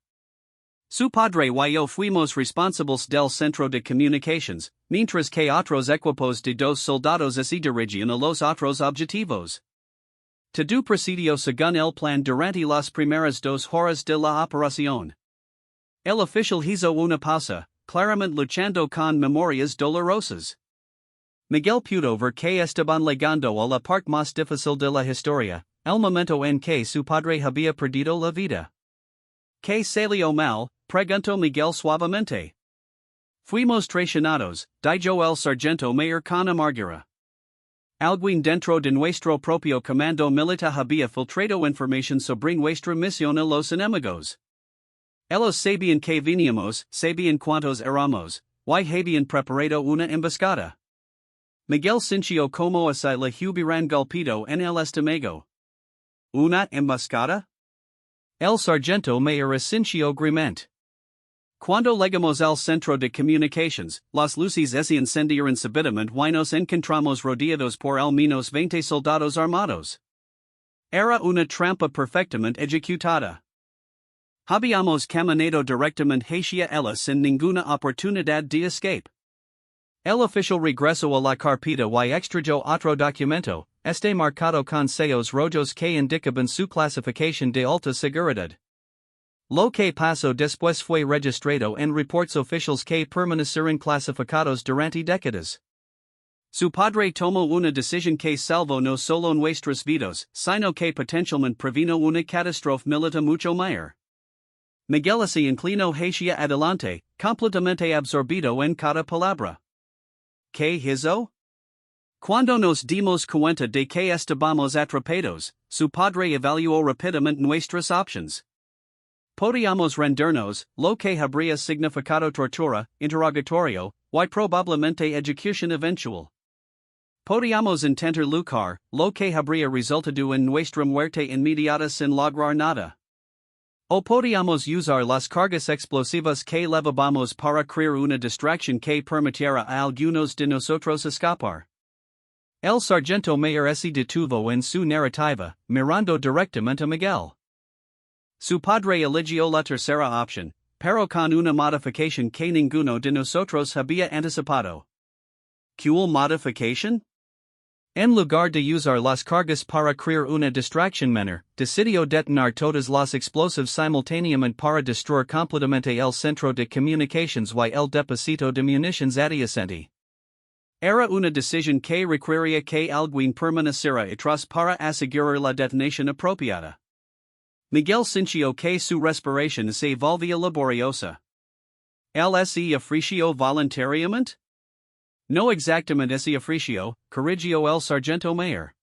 Su padre y yo fuimos responsables del centro de comunicaciones, mientras que otros equipos de dos soldados se dirigían a los otros objetivos. Todo procedió según el plan durante las primeras 2 horas de la operación. El oficial hizo una pausa, claramente luchando con memorias dolorosas. Miguel pudo ver que estaban llegando a la parte más difícil de la historia, el momento en que su padre había perdido la vida. ¿Qué salió mal?, preguntó Miguel suavemente. Fuimos traicionados, dijo el sargento mayor con amargura. Alguien dentro de nuestro propio comando militar había filtrado información sobre nuestra misión a los enemigos. Ellos sabían que veníamos, sabían cuántos éramos, y habían preparado una emboscada. Miguel sintió como si le hubieran golpeado en el estómago. ¿Una emboscada? El sargento mayor sintió grimente. Cuando llegamos al centro de comunicaciones, las luces se encendieron súbitamente y nos encontramos rodeados por al menos 20 soldados armados. Era una trampa perfectamente ejecutada. Habíamos caminado directamente hacia ella sin ninguna oportunidad de escape. El oficial regresó a la carpeta y extrajó otro documento, marcado con sellos rojos que indicaban su clasificación de alta seguridad. Lo que pasó después fue registrado en reports oficiales que permanecieron clasificados durante décadas. Su padre tomó una decisión que salvó no solo nuestras vidas, sino que potencialmente previno una catástrofe militar mucho mayor. Miguel se inclinó hacia adelante, completamente absorbido en cada palabra. ¿Qué hizo? Cuando nos dimos cuenta de que estábamos atrapados, su padre evaluó rápidamente nuestras opciones. Podíamos rendirnos, lo que habría significado tortura, interrogatorio, y probablemente ejecución eventual. Podíamos intentar luchar, lo que habría resultado en nuestra muerte inmediata sin lograr nada. O podíamos usar las cargas explosivas que llevábamos para crear una distracción que permitiera a algunos de nosotros escapar. El sargento mayor se detuvo en su narrativa, mirando directamente a Miguel. Su padre eligió la tercera opción, pero con una modificación que ninguno de nosotros había anticipado. ¿Cuál modificación? En lugar de usar las cargas para crear una distracción menor, decidió detonar todas las explosivas simultáneamente para destruir completamente el centro de comunicaciones y el depósito de municiones adyacente. Era una decisión que requería que alguien permaneciera atrás para asegurar la detonación apropiada. Miguel sintió que su respiración se volvía laboriosa. ¿Él se ofreció voluntariamente? No exactamente se ofreció, corrigió el sargento mayor.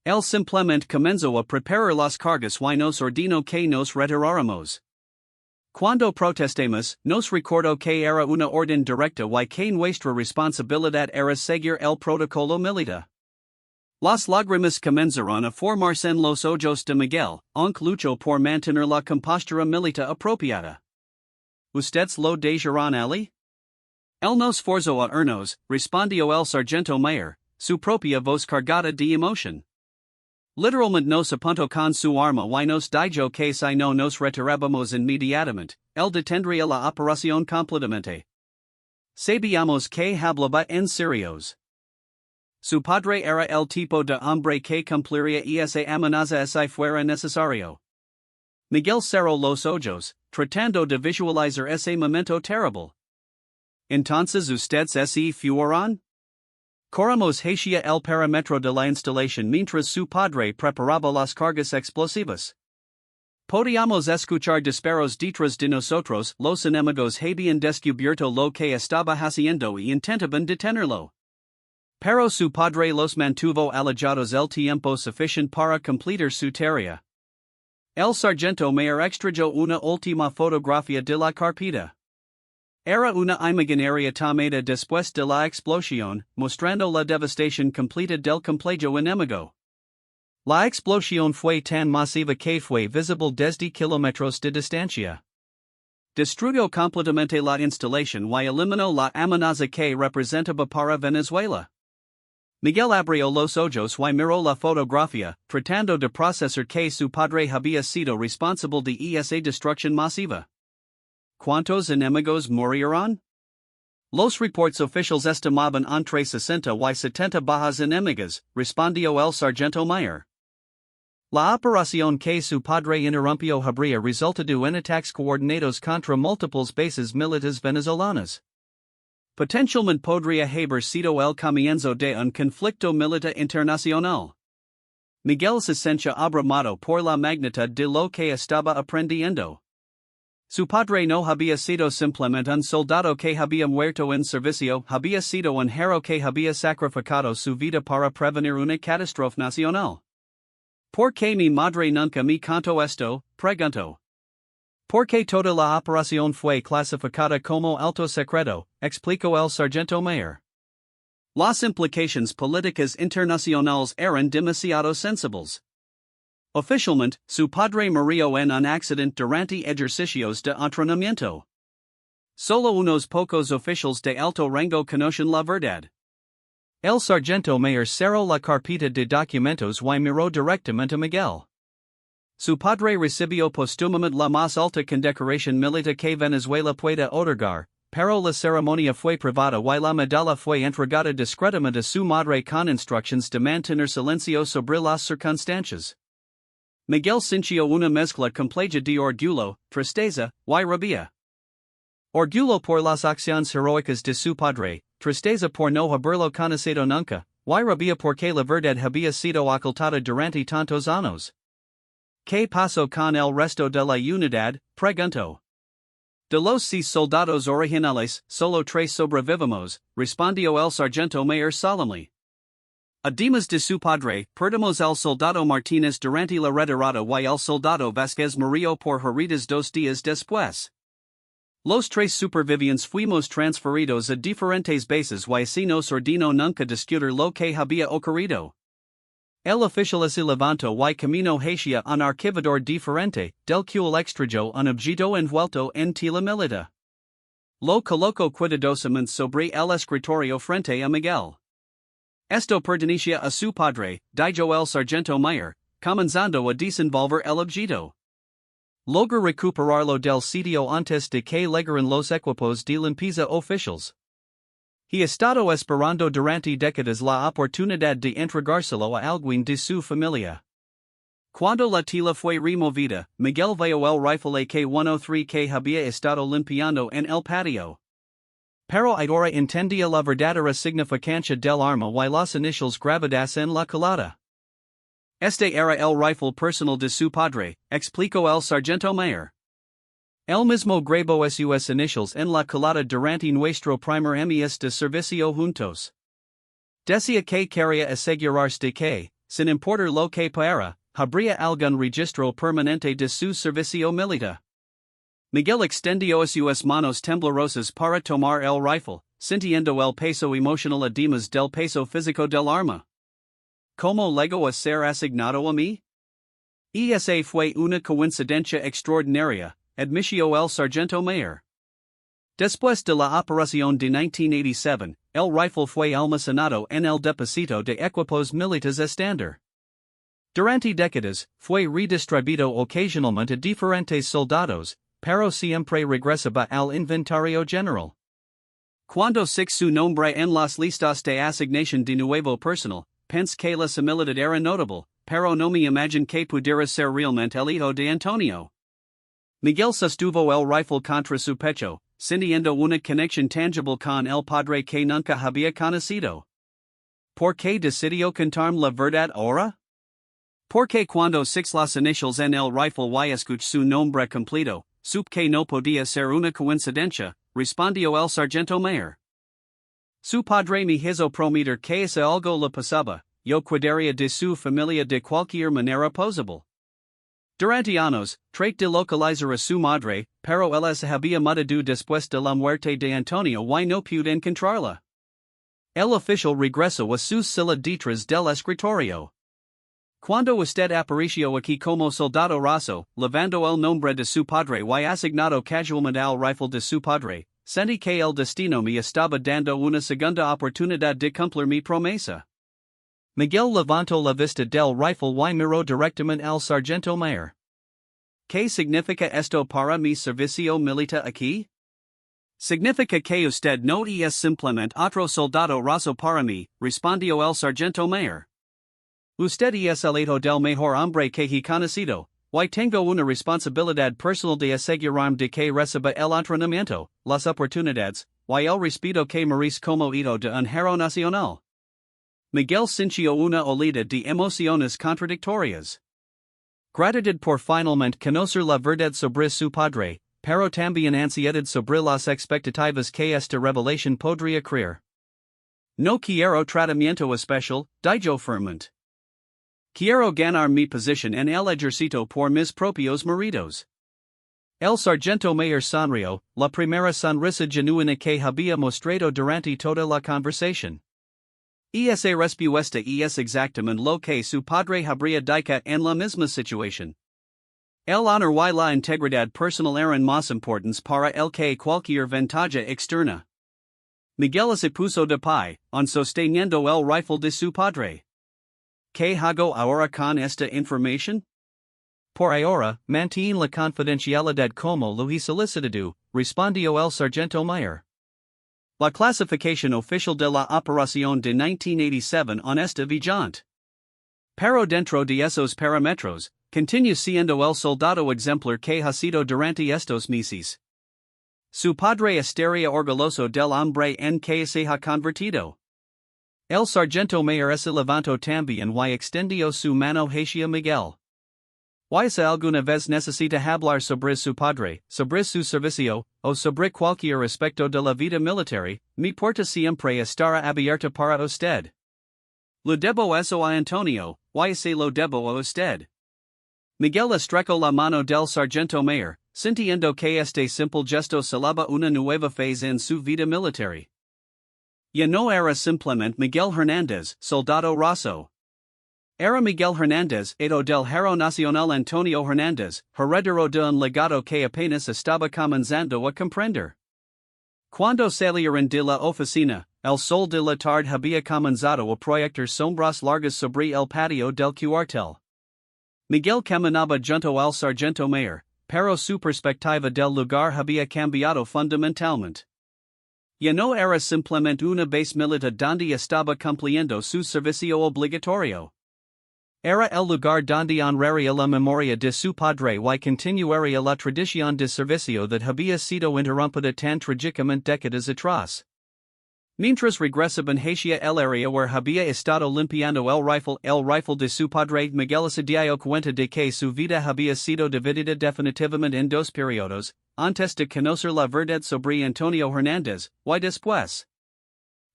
Él simplemente comenzó a preparar las cargas y nos ordenó que nos retiráramos. Cuando protestamos, nos recordó que era una orden directa y que nuestra responsabilidad era seguir el protocolo militar. Las lágrimas comenzaron a formarse en los ojos de Miguel, aunque luchó por mantener la compostura militar apropiada. ¿Ustedes lo dejarán allí? Él nos forzó a irnos, respondió el sargento mayor, su propia voz cargada de emoción. Literalmente nos apunto con su arma y nos dijo que si no nos retiramos inmediatamente, él detendría la operación completamente. Sabíamos que hablaba en serios. Su padre era el tipo de hombre que cumpliría esa amenaza si fuera necesario. Miguel cerró los ojos, tratando de visualizar ese momento terrible. Entonces ustedes se fueron? Corramos hacia el perímetro de la instalación mientras su padre preparaba las cargas explosivas. Podíamos escuchar disparos detrás de nosotros, los enemigos habían descubierto lo que estaba haciendo y intentaban detenerlo. Pero su padre los mantuvo alejados el tiempo suficiente para completar su tarea. El sargento mayor extrayó una última fotografía de la carpeta. Era una imagen aérea tomada después de la explosión, mostrando la devastación completa del complejo enemigo. La explosión fue tan masiva que fue visible desde kilómetros de distancia. Destruyó completamente la instalación y eliminó la amenaza que representaba para Venezuela. Miguel abrió los ojos y miró la fotografía, tratando de procesar que su padre había sido responsable de esa destrucción masiva. ¿Cuántos enemigos murieron? Los reports oficiales estimaban entre 60 y 70 bajas enemigas, respondió el sargento mayor. La operación que su padre interrumpió habría resultado en ataques coordinados contra múltiples bases militares venezolanas. Potencialmente podría haber sido el comienzo de un conflicto militar internacional. Miguel se sentía abrumado por la magnitud de lo que estaba aprendiendo. Su padre no había sido simplemente un soldado que había muerto en servicio, había sido un héroe que había sacrificado su vida para prevenir una catástrofe nacional. ¿Por qué mi madre nunca me contó esto? Preguntó. Porque toda la operación fue clasificada como alto secreto, explicó el sargento mayor. Las implicaciones políticas internacionales eran demasiado sensibles. Oficialmente, su padre murió en un accidente durante ejercicios de entrenamiento. Solo unos pocos oficiales de alto rango conocen la verdad. El sargento mayor cerró la carpeta de documentos y miró directamente a Miguel. Su padre recibió póstumamente la más alta condecoración militar que Venezuela pueda otorgar, pero la ceremonia fue privada y la medalla fue entregada discretamente a su madre con instrucciones de mantener silencio sobre las circunstancias. Miguel sintió una mezcla compleja de orgullo, tristeza, y rabia. Orgullo por las acciones heroicas de su padre, tristeza por no haberlo conocido nunca, y rabia porque la verdad había sido ocultada durante tantos años. ¿Qué pasó con el resto de la unidad? Preguntó. De los 6 soldados originales, solo 3 sobrevivimos, respondió el sargento mayor solemnly. Además de su padre, perdimos el soldado Martínez durante la retirada y el soldado Vázquez murió por heridas 2 días después. Los 3 supervivientes fuimos transferidos a diferentes bases y así nos ordenó nunca discutir lo que había ocurrido. El oficial se levantó y caminó hacia un archivador diferente, del cual extrayó un objeto envuelto en tela militar. Lo colocó cuidadosamente sobre el escritorio frente a Miguel. Esto pertenecía a su padre, dijo el sargento mayor, comenzando a desenvolver el objeto. Logró recuperarlo del sitio antes de que llegaran los equipos de limpieza oficiales. He estado esperando durante décadas la oportunidad de entregárselo a alguien de su familia. Cuando la tela fue removida, Miguel vio el rifle AK-103 que había estado limpiando en el patio. Pero ahora entendía la verdadera significancia del arma y las iniciales grabadas en la culata. Este era el rifle personal de su padre, explicó el sargento mayor. El mismo grabó sus iniciales en la culata durante nuestro primer mes de servicio juntos. Decía que quería asegurarse de que, sin importar lo que pasara, habría algún registro permanente de su servicio militar. Miguel extendió sus manos temblorosas para tomar el rifle, sintiendo el peso emocional además del peso físico del arma. ¿Cómo llegó a ser asignado a mí? Esa fue una coincidencia extraordinaria, admitió el sargento mayor. Después de la operación de 1987, el rifle fue almacenado en el depósito de equipos militares estándar. Durante décadas, fue redistribuido ocasionalmente a diferentes soldados, pero siempre regresaba al inventario general. Cuando sigue su nombre en las listas de asignación de nuevo personal, pense que la similitud era notable, pero no me imagine que pudiera ser realmente el hijo de Antonio. Miguel sostuvo el rifle contra su pecho, sintiendo una conexión tangible con el padre que nunca había conocido. ¿Por qué decidió contarme la verdad ahora? Porque cuando six las iniciales en el rifle y escuché su nombre completo, supe que no podía ser una coincidencia, respondió el sargento mayor. Su padre me hizo prometer que si algo le pasaba, yo cuidaría de su familia de cualquier manera posible. Durante años, traté de localizar a su madre, pero ella se había mudado después de la muerte de Antonio y no pude encontrarla. El oficial regresó a sus silla detrás del escritorio. Cuando usted apareció aquí como soldado raso, levando el nombre de su padre y asignado casualmente al rifle de su padre, sentí que el destino me estaba dando una segunda oportunidad de cumplir mi promesa. Miguel levantó la vista del rifle y miró directamente al sargento mayor. ¿Qué significa esto para mi servicio militar aquí? Significa que usted no es simplemente otro soldado raso para mí, respondió el sargento mayor. Usted es el hijo del mejor hombre que he conocido, y tengo una responsabilidad personal de asegurarme de que reciba el entrenamiento, las oportunidades, y el respeto que merece como hijo de un héroe nacional. Miguel sintió una oleada de emociones contradictorias. Gratitud por finalmente conocer la verdad sobre su padre, pero también ansiedad sobre las expectativas que esta revelación podría crear. No quiero tratamiento especial, dijo firmemente. Quiero ganar mi posición en el ejército por mis propios méritos. El sargento mayor sonrió, la primera sonrisa genuina que había mostrado durante toda la conversación. Esa respuesta es exactamente lo que su padre habría dicho en la misma situación. El honor y la integridad personal eran más importantes para él que cualquier ventaja externa. Miguel se puso de pie, sosteniendo el rifle de su padre. ¿Qué hago ahora con esta información? Por ahora, mantén la confidencialidad como lo he solicitado, respondió el sargento mayor. La clasificación oficial de la operación de 1987 está vigente. Pero dentro de esos parámetros, continúa siendo el soldado ejemplar que ha sido durante estos meses. Su padre estaría orgulloso del hombre en que se ha convertido. El sargento mayor se levantó también y extendió su mano hacia Miguel. Y si alguna vez necesita hablar sobre su padre, sobre su servicio, o sobre cualquier aspecto de la vida militar, mi puerta siempre estará abierta para usted. Lo debo eso a Antonio, y se lo debo a usted. Miguel estrechó la mano del sargento mayor, sintiendo que este simple gesto selaba una nueva fase en su vida militar. Ya no era simplemente Miguel Hernández, soldado raso. Era Miguel Hernández, hijo del héroe nacional Antonio Hernández, heredero de un legado que apenas estaba comenzando a comprender. Cuando salieron de la oficina, el sol de la tarde había comenzado a proyectar sombras largas sobre el patio del cuartel. Miguel caminaba junto al sargento mayor, pero su perspectiva del lugar había cambiado fundamentalmente. Ya no era simplemente una base militar donde estaba cumpliendo su servicio obligatorio. Era el lugar donde honraría la memoria de su padre y continuaría la tradición de servicio that había sido interrumpida tan trágicamente décadas atrás. Mientras regresaban hacia el área where había estado limpiando el rifle de su padre, Miguel se dio cuenta de que su vida había sido dividida definitivamente en dos periodos, antes de conocer la verdad sobre Antonio Hernández, y después.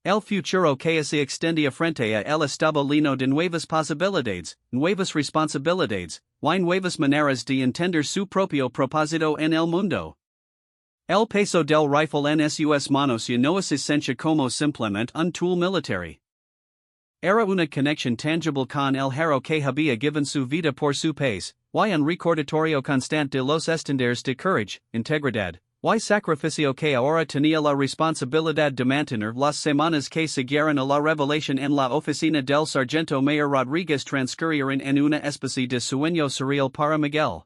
El futuro que se extendía frente a él estaba lleno de nuevas posibilidades, nuevas responsabilidades, y nuevas maneras de entender su propio propósito en el mundo. El peso del rifle en sus manos ya no se sentía como simplemente un tool militar. Era una conexión tangible con el héroe que había given su vida por su país, y un recordatorio constante de los estándares de courage, integridad, Y sacrificio que ahora tenía la responsabilidad de mantener las semanas que siguieron a la revelación en la oficina del sargento mayor Rodríguez transcurrieron en una especie de sueño surreal para Miguel.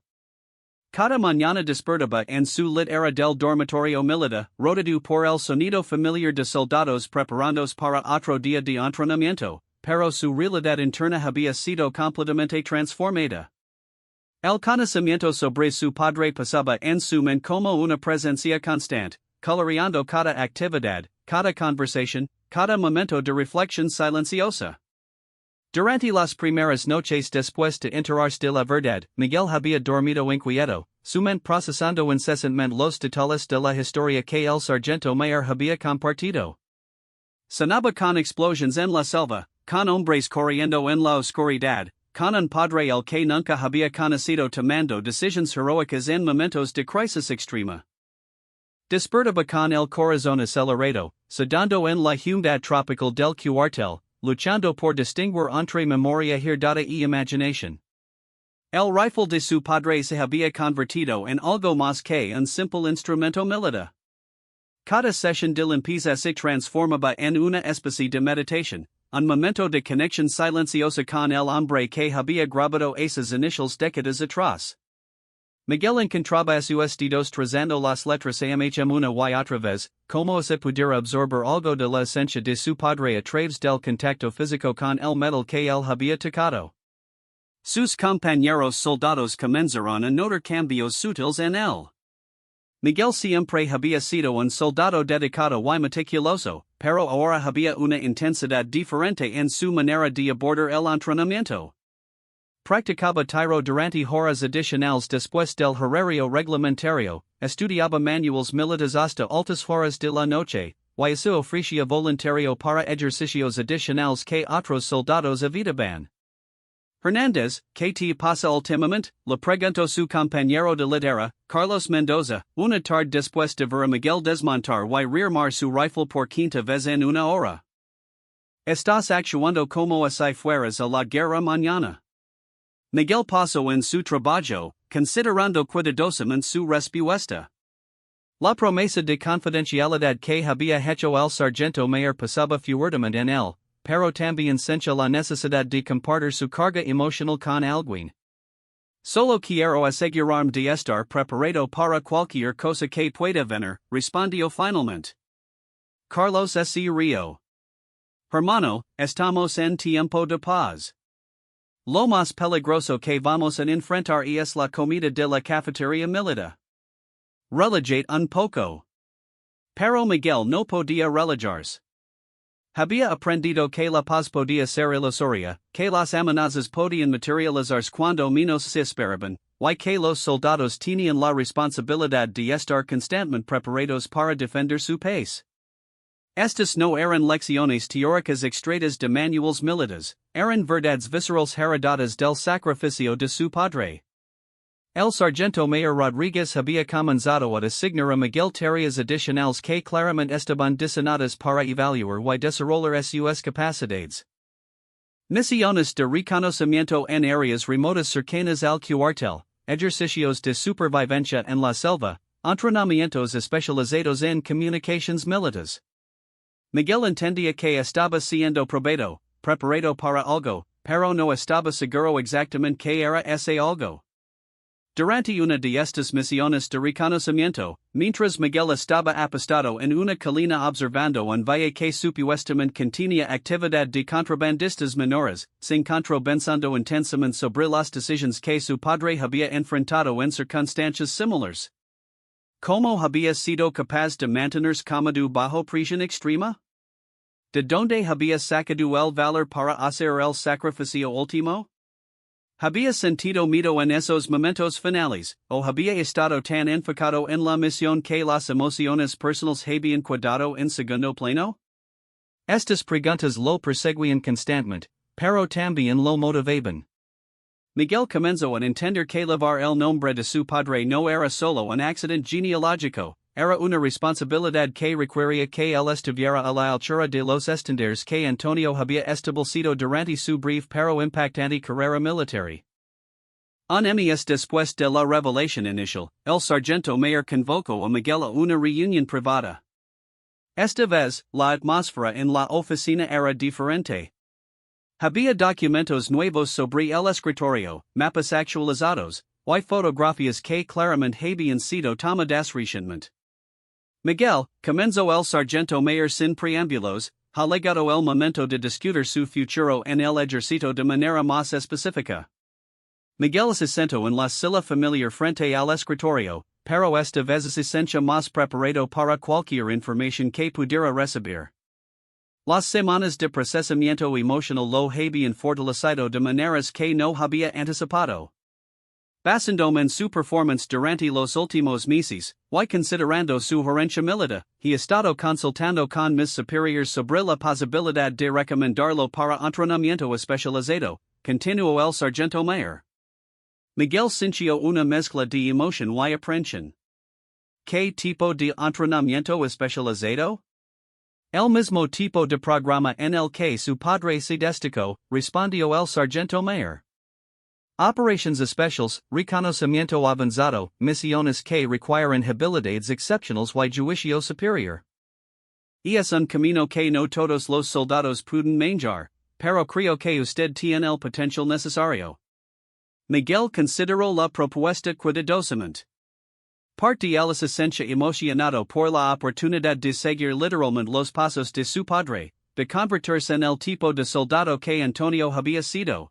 Cada mañana despertaba en su litera del dormitorio militar, rodeado por el sonido familiar de soldados preparándose para otro día de entrenamiento, pero su realidad interna había sido completamente transformada. El conocimiento sobre su padre pasaba en su mente como una presencia constante, coloreando cada actividad, cada conversación, cada momento de reflexión silenciosa. Durante las primeras noches después de enterarse de la verdad, Miguel había dormido inquieto, su mente procesando incesantemente los detalles de la historia que el sargento mayor había compartido. Sonaba con explosiones en la selva, con hombres corriendo en la oscuridad, con un padre el que nunca había conocido tomando decisiones heroicas en momentos de crisis extrema. Despertaba con el corazón acelerado, sudando en la humedad tropical del cuartel, luchando por distinguir entre memoria herdada y imaginación. El rifle de su padre se había convertido en algo más que un simple instrumento militar. Cada sesión de limpieza se transformaba en una especie de meditación, un momento de conexión silenciosa con el hombre que había grabado esas iniciales décadas atrás. Miguel encontraba a sus dedos trazando las letras AMHM una y otra vez, como si pudiera absorber algo de la esencia de su padre a través del contacto físico con el metal que él había tocado. Sus compañeros soldados comenzaron a notar cambios sutiles en él. Miguel siempre había sido un soldado dedicado y meticuloso, pero ahora había una intensidad diferente en su manera de abordar el entrenamiento. Practicaba tiro durante horas adicionales después del horario reglamentario, estudiaba manuals militares hasta altas horas de la noche, y se ofrecía voluntario para ejercicios adicionales que otros soldados evitaban. Hernández, ¿qué te pasa últimamente?, le preguntó su compañero de litera, Carlos Mendoza, una tarde después de ver a Miguel desmontar y rearmar su rifle por quinta vez en una hora. ¿Estás actuando como si fueras a la guerra mañana? Miguel pasó en su trabajo, considerando cuidadosamente su respuesta. La promesa de confidencialidad que había hecho el sargento mayor pasaba fuertemente en él, pero también sentía la necesidad de compartir su carga emocional con alguien. Solo quiero asegurarme de estar preparado para cualquier cosa que pueda venir, respondió finalmente. Carlos se rió. Hermano, estamos en tiempo de paz. Lo más peligroso que vamos a enfrentar es la comida de la cafetería militar. Relájate un poco. Pero Miguel no podía relajarse. Había aprendido que la paz podía ser ilusoria, que las amenazas podían materializarse cuando menos se esperaban, y que los soldados tenían la responsabilidad de estar constantemente preparados para defender su país. Estas no eran lecciones teóricas extraídas de manuals militares, eran verdades viscerales heredadas del sacrificio de su padre. El sargento mayor Rodríguez había comenzado a asignar a Miguel tareas adicionales que claramente estaban diseñadas para evaluar y desarrollar sus capacidades. Misiones de reconocimiento en áreas remotas cercanas al cuartel, ejercicios de supervivencia en la selva, entrenamientos especializados en comunicaciones militares. Miguel entendía que estaba siendo preparado para algo, pero no estaba seguro exactamente qué era ese algo. Durante una de estas misiones de reconocimiento, mientras Miguel estaba apostado en una colina observando un valle que supuestamente contenía actividad de contrabandistas menores, se encontró pensando intensamente sobre las decisiones que su padre había enfrentado en circunstancias similares. ¿Cómo había sido capaz de mantenerse cómodo bajo presión extrema? ¿De dónde había sacado el valor para hacer el sacrificio último? ¿Había sentido miedo en esos momentos finales, o había estado tan enfocado en la misión que las emociones personales habían quedado en segundo plano? Estas preguntas lo perseguían constantemente, pero también lo motivaban. Miguel comenzó a entender que llevar el nombre de su padre no era solo un accidente genealógico, era una responsabilidad que requería que él estuviera a la altura de los estándares que Antonio había establecido durante su breve pero impactante carrera militar. Un mes después de la revelación inicial, el sargento mayor convocó a Miguel a una reunión privada. Esta vez, la atmósfera en la oficina era diferente. Había documentos nuevos sobre el escritorio, mapas actualizados, y fotografías que claramente habían sido tomadas recientemente. Miguel, comenzó el sargento mayor sin preámbulos, ha llegado el momento de discutir su futuro en el ejército de manera más específica. Miguel se sentó en la silla familiar frente al escritorio, pero esta vez se sentía más preparado para cualquier información que pudiera recibir. Las semanas de procesamiento emocional lo habían fortalecido de maneras que no había anticipado. Basándome en su performance durante los últimos meses, y considerando su gerencia militar, he estado consultando con mis superiores sobre la posibilidad de recomendarlo para entrenamiento especializado, continuó el sargento mayor. Miguel sintió una mezcla de emoción y aprensión. ¿Qué tipo de entrenamiento especializado? El mismo tipo de programa en el que su padre se destacó, respondió el sargento mayor. Operations especiales, reconocimiento avanzado, misiones que requieren habilidades excepcionales y juicio superior. Es un camino que no todos los soldados pueden manejar, pero creo que usted tiene el potencial necesario. Miguel consideró la propuesta cuidadosamente. Parte de él se sentía emocionado por la oportunidad de seguir literalmente los pasos de su padre, de convertirse en el tipo de soldado que Antonio había sido.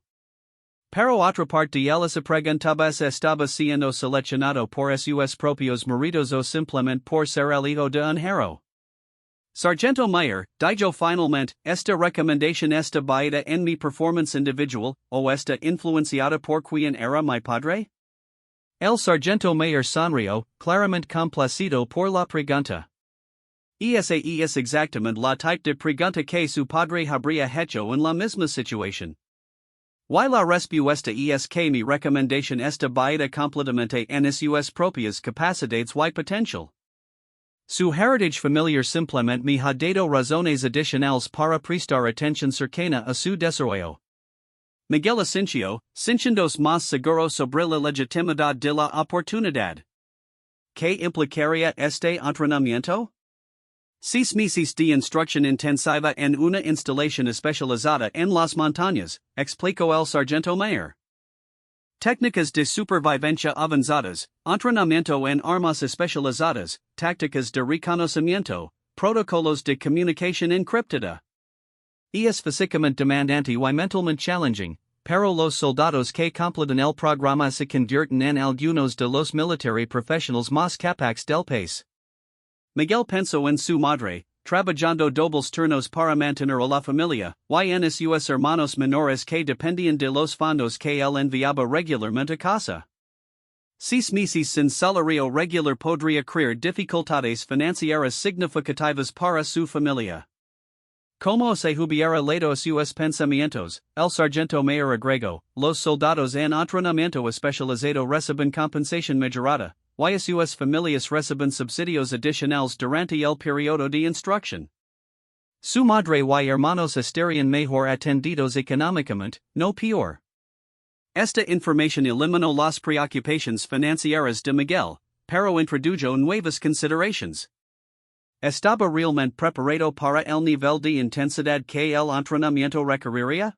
Pero otra parte de él se preguntaba si estaba siendo seleccionado por sus propios méritos o simplemente por ser el hijo de un héroe. Sargento mayor, dijo finalmente, esta recomendación está basada en mi performance individual, o está influenciada por quien era mi padre? El sargento mayor sonrió, claramente complacido por la pregunta. Esa es exactamente la type de pregunta que su padre habría hecho en la misma situación. Y la respuesta es que mi recomendación está basada completamente en sus propias capacidades y potencial. Su heritage familiar simplemente me ha dado razones adicionales para prestar atención cercana a su desarrollo. Miguel asintió, sintiéndose más seguro sobre la legitimidad de la oportunidad. ¿Qué implicaría este entrenamiento? 6 meses de instrucción intensiva en una instalación especializada en las montañas, explicó el sargento mayor. Técnicas de supervivencia avanzadas, entrenamiento en armas especializadas, tácticas de reconocimiento, protocolos de comunicación encriptada. Es físicamente demandante y mentalmente challenging, pero los soldados que completan el programa se convierten en algunos de los militares profesionales más capaces del país. Miguel pensó en su madre, trabajando dobles turnos para mantener a la familia, y en sus hermanos menores que dependían de los fondos que él enviaba regularmente a casa. 6 meses sin salario regular podría crear dificultades financieras significativas para su familia. Como se hubiera leído a sus pensamientos, el sargento mayor agregó, los soldados en entrenamiento especializado reciben compensación mejorada, y sus familias reciben subsidios adicionales durante el periodo de instrucción. Su madre y hermanos estarían mejor atendidos económicamente, no peor. Esta información eliminó las preocupaciones financieras de Miguel, pero introdujo nuevas consideraciones. ¿Estaba realmente preparado para el nivel de intensidad que el entrenamiento requeriría?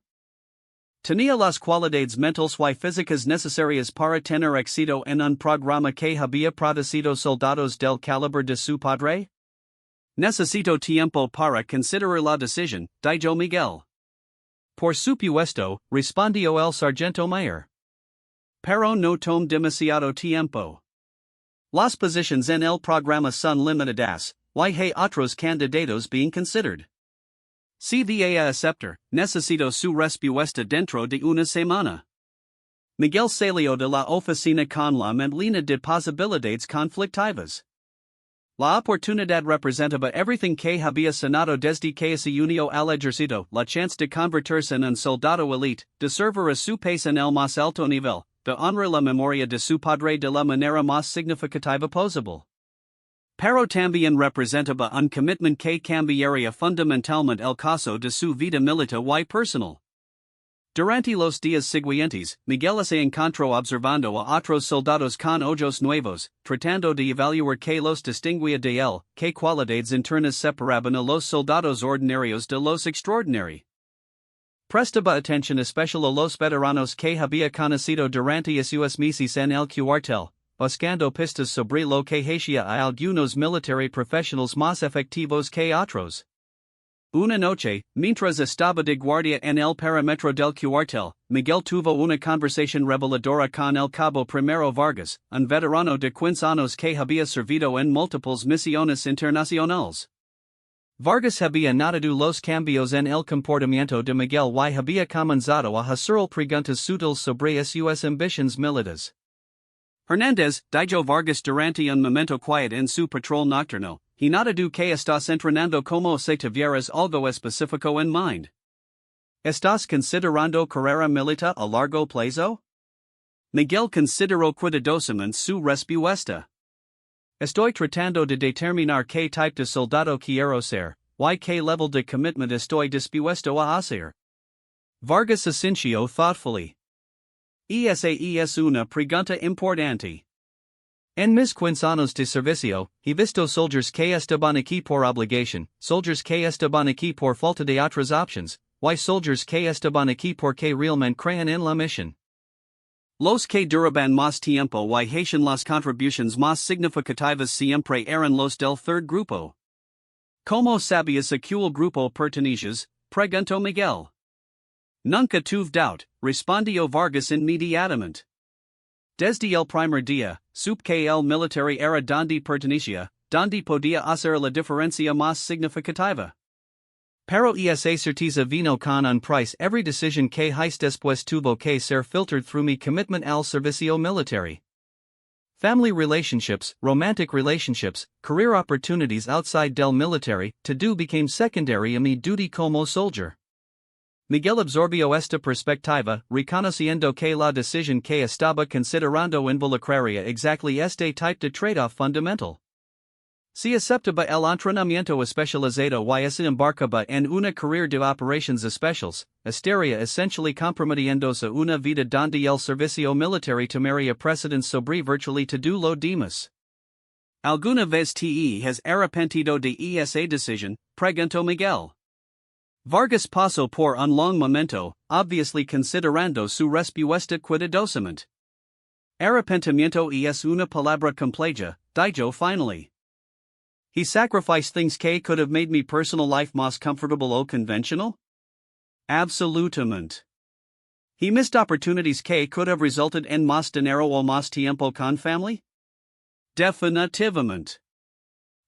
¿Tenía las cualidades mentales y físicas necesarias para tener éxito en un programa que había producido soldados del calibre de su padre? Necesito tiempo para considerar la decisión, dijo Miguel. Por supuesto, respondió el sargento mayor. Pero no tome demasiado tiempo. Las posiciones en el programa son limitadas, y hay otros candidatos being considered. Si va a aceptar, necesito su respuesta dentro de una semana. Miguel salió de la oficina con la mente llena de posibilidades conflictivas. La oportunidad representaba everything que había sonado desde que se unió al ejército, la chance de convertirse en un soldado elite, de servir a su país en el más alto nivel, de honrar la memoria de su padre de la manera más significativa posible. Pero también representaba un commitment que cambiaría fundamentalmente el caso de su vida militar y personal. Durante los días siguientes, Miguel se encontró observando a otros soldados con ojos nuevos, tratando de evaluar que los distinguía de él, qué cualidades internas separaban a los soldados ordinarios de los extraordinarios. Prestaba atención especial a los veteranos que había conocido durante sus meses en el cuartel, buscando pistas sobre lo que hacía a algunos militares profesionales más efectivos que otros. Una noche, mientras estaba de guardia en el perímetro del cuartel, Miguel tuvo una conversación reveladora con el cabo Primero Vargas, un veterano de 15 años que había servido en múltiples misiones internacionales. Vargas había notado los cambios en el comportamiento de Miguel y había comenzado a hacerle preguntas sutiles sobre sus ambiciones militares. Hernández dijo Vargas durante un momento quiet en su patrol nocturno. He notado que estás entrenando como si tuvieras algo específico en mind. ¿Estás considerando carrera militar a largo plazo? Miguel consideró cuidadosamente su respuesta. Estoy tratando de determinar qué type de soldado quiero ser, y qué level de commitment estoy dispuesto a hacer. Vargas asintió thoughtfully. Esa es una pregunta importante. En mis 15 años de servicio, he visto soldiers que estaban aquí por obligación, soldiers que estaban aquí por falta de otras options, y soldiers que estaban aquí porque realmente creen en la misión. Los que duraban más tiempo y hacían las contribuciones más significativas siempre eran los del third grupo. ¿Cómo sabías a qué grupo pertenecías? Preguntó Miguel. Nunca tuve doubt, respondió Vargas inmediatamente. Desde el primer día, supe que el military era donde pertenecía, donde podía hacer la diferencia más significativa. Pero esa certeza vino con un price. Every decision que hice después tuvo que ser filtered through mi commitment al servicio militar. Family relationships, romantic relationships, career opportunities outside del military, todo became secondary a mi duty como soldier. Miguel absorbió esta perspectiva, reconociendo que la decisión que estaba considerando involucraría exactly este type de trade-off fundamental. Si aceptaba el entrenamiento especializado y se embarcaba en una carrera de operations especiales, estaría essentially comprometiéndose una vida donde el servicio militar tomaría precedence sobre virtually todo lo demás. ¿Alguna vez te has arrepentido de esa decisión? Preguntó Miguel. Vargas pasó por un long momento, obviously considerando su respuesta cuidadosamente. Arrepentimiento es una palabra compleja, dijo finally. He sacrificed things que could have made me personal life más comfortable o conventional? Absolutamente. He missed opportunities que could have resulted en más dinero o más tiempo con family? Definitivamente.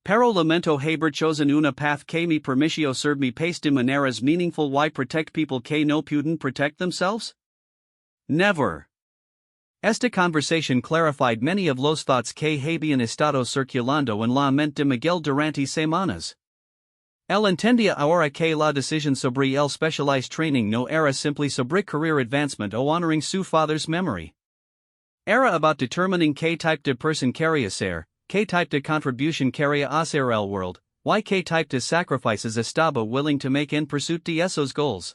Pero lamento haber chosen una path que me permitió serve mi país de maneras meaningful y protect people que no pueden protect themselves? Never. Esta conversación clarified many of los thoughts que habían estado circulando en la mente de Miguel durante semanas. Él entendía ahora que la decisión sobre el specialized training no era simply sobre career advancement o honoring su father's memory. Era about determining qué type de person quería ser, qué type de contribution quería hacer al world, y qué type de sacrifices estaba willing to make en pursuit de esos goals.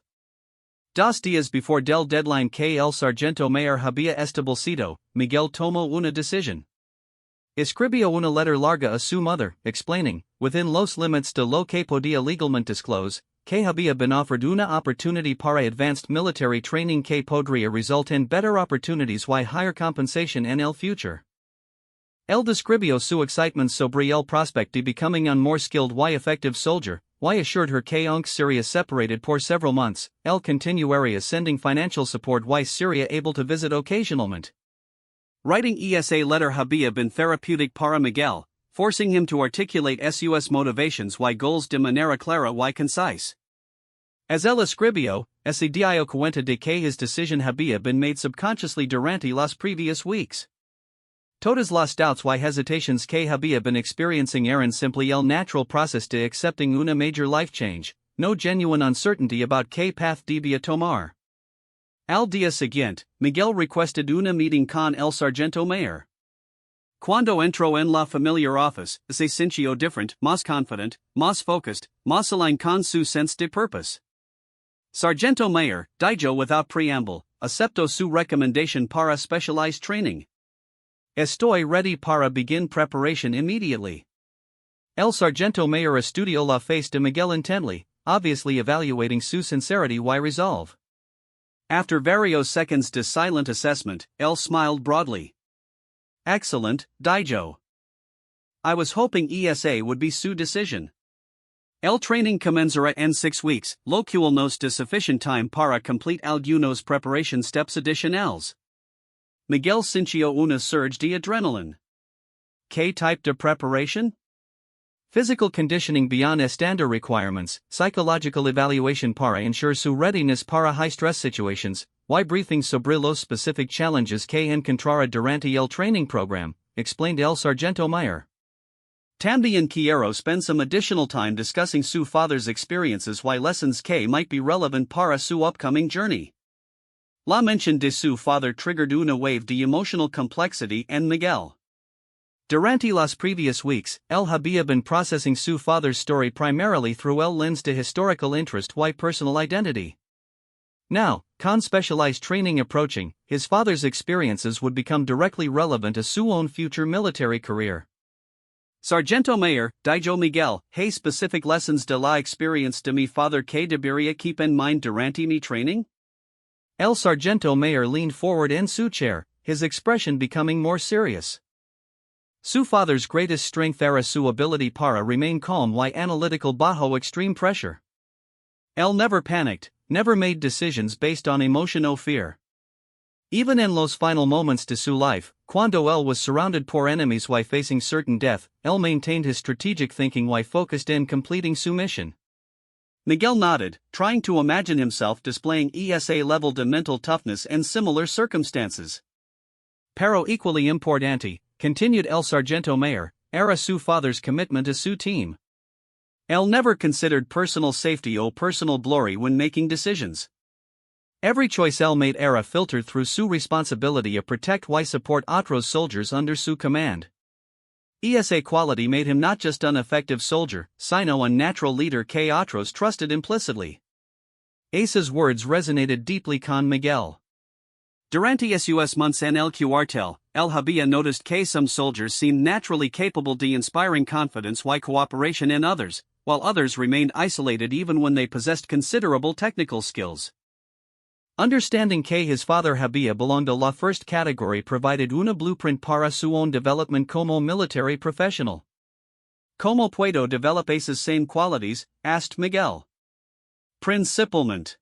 2 días before del deadline que el sargento mayor había establecido, Miguel tomó una decisión. Escribió una letter larga a su mother, explaining, within los límites de lo que podía legalmente disclose, que había been offered una opportunity para advanced military training que podría result in better opportunities y higher compensation en el future. Él describió su excitement sobre el prospect de becoming un more skilled y effective soldier, y assured her que aunque sería separated por several months, él continuaría sending financial support y sería able to visit occasionalmente. Writing esa letter había been therapeutic para Miguel, forcing him to articulate sus motivations y goals de manera clara y concise. As él escribió, se dio cuenta de que his decision había been made subconsciously durante los previous weeks. Todas las doubts y hesitations que había been experiencing eran simply el natural process de accepting una major life change, no genuine uncertainty about qué path debía tomar. Al día siguiente, Miguel requested una meeting con el sargento mayor. Cuando entró en la familiar office, se sintió different, más confident, más focused, más aligned con su sense de purpose. Sargento Mayor, Daijo without preamble, acepto su recommendation para specialized training. Estoy ready para begin preparation immediately. El Sargento Mayor estudió la face de Miguel intently, obviously evaluating su sincerity y resolve. After varios seconds de silent assessment, El smiled broadly. Excellent, Daijo. I was hoping ESA would be su decision. El training comenzará en 6 weeks, lo cual nos de sufficient time para complete algunos preparation steps adicionales. Miguel sintió una surge de adrenaline. ¿Qué type de preparation? Physical conditioning beyond standard requirements, psychological evaluation para ensure su readiness para high-stress situations, y briefing sobre los specific challenges que encontrará durante el training program, explained El Sargento Mayor. También quiero spend some additional time discussing su father's experiences y lessons que might be relevant para su upcoming journey. La mention de su father triggered una wave de emotional complexity en Miguel. Durante las previous weeks, él había been processing su father's story primarily through el lens de historical interest y personal identity. Now, con specialized training approaching, his father's experiences would become directly relevant to su own future military career. Sargento Mayor, Daijo Miguel, hey specific lessons de la experience de mi father que debería keep en mind durante mi training? El Sargento Mayor leaned forward in su chair, his expression becoming more serious. Su father's greatest strength era su ability para remain calm y analytical bajo extreme pressure. Él never panicked, never made decisions based on emotion o fear. Even in los final moments de su life, cuando él was surrounded por enemies y facing certain death, él maintained his strategic thinking y focused in completing su mission. Miguel nodded, trying to imagine himself displaying ESA level de mental toughness in similar circumstances. Pero equally importante, continued El Sargento Mayor, era su father's commitment to su team. Él never considered personal safety o personal glory when making decisions. Every choice él made era filtered through su responsibility to protect y support otros soldiers under su command. Esa quality made him not just an effective soldier, sino un natural leader que otros trusted implicitly. Esa's words resonated deeply con Miguel. Durante sus months en el cuartel, él había noticed que some soldiers seemed naturally capable de inspiring confidence y cooperation in others, while others remained isolated even when they possessed considerable technical skills. Understanding que his father había belonged to la first category provided una blueprint para su own development como military professional. ¿Cómo puedo develop esas same qualities? Asked Miguel. Principalmente.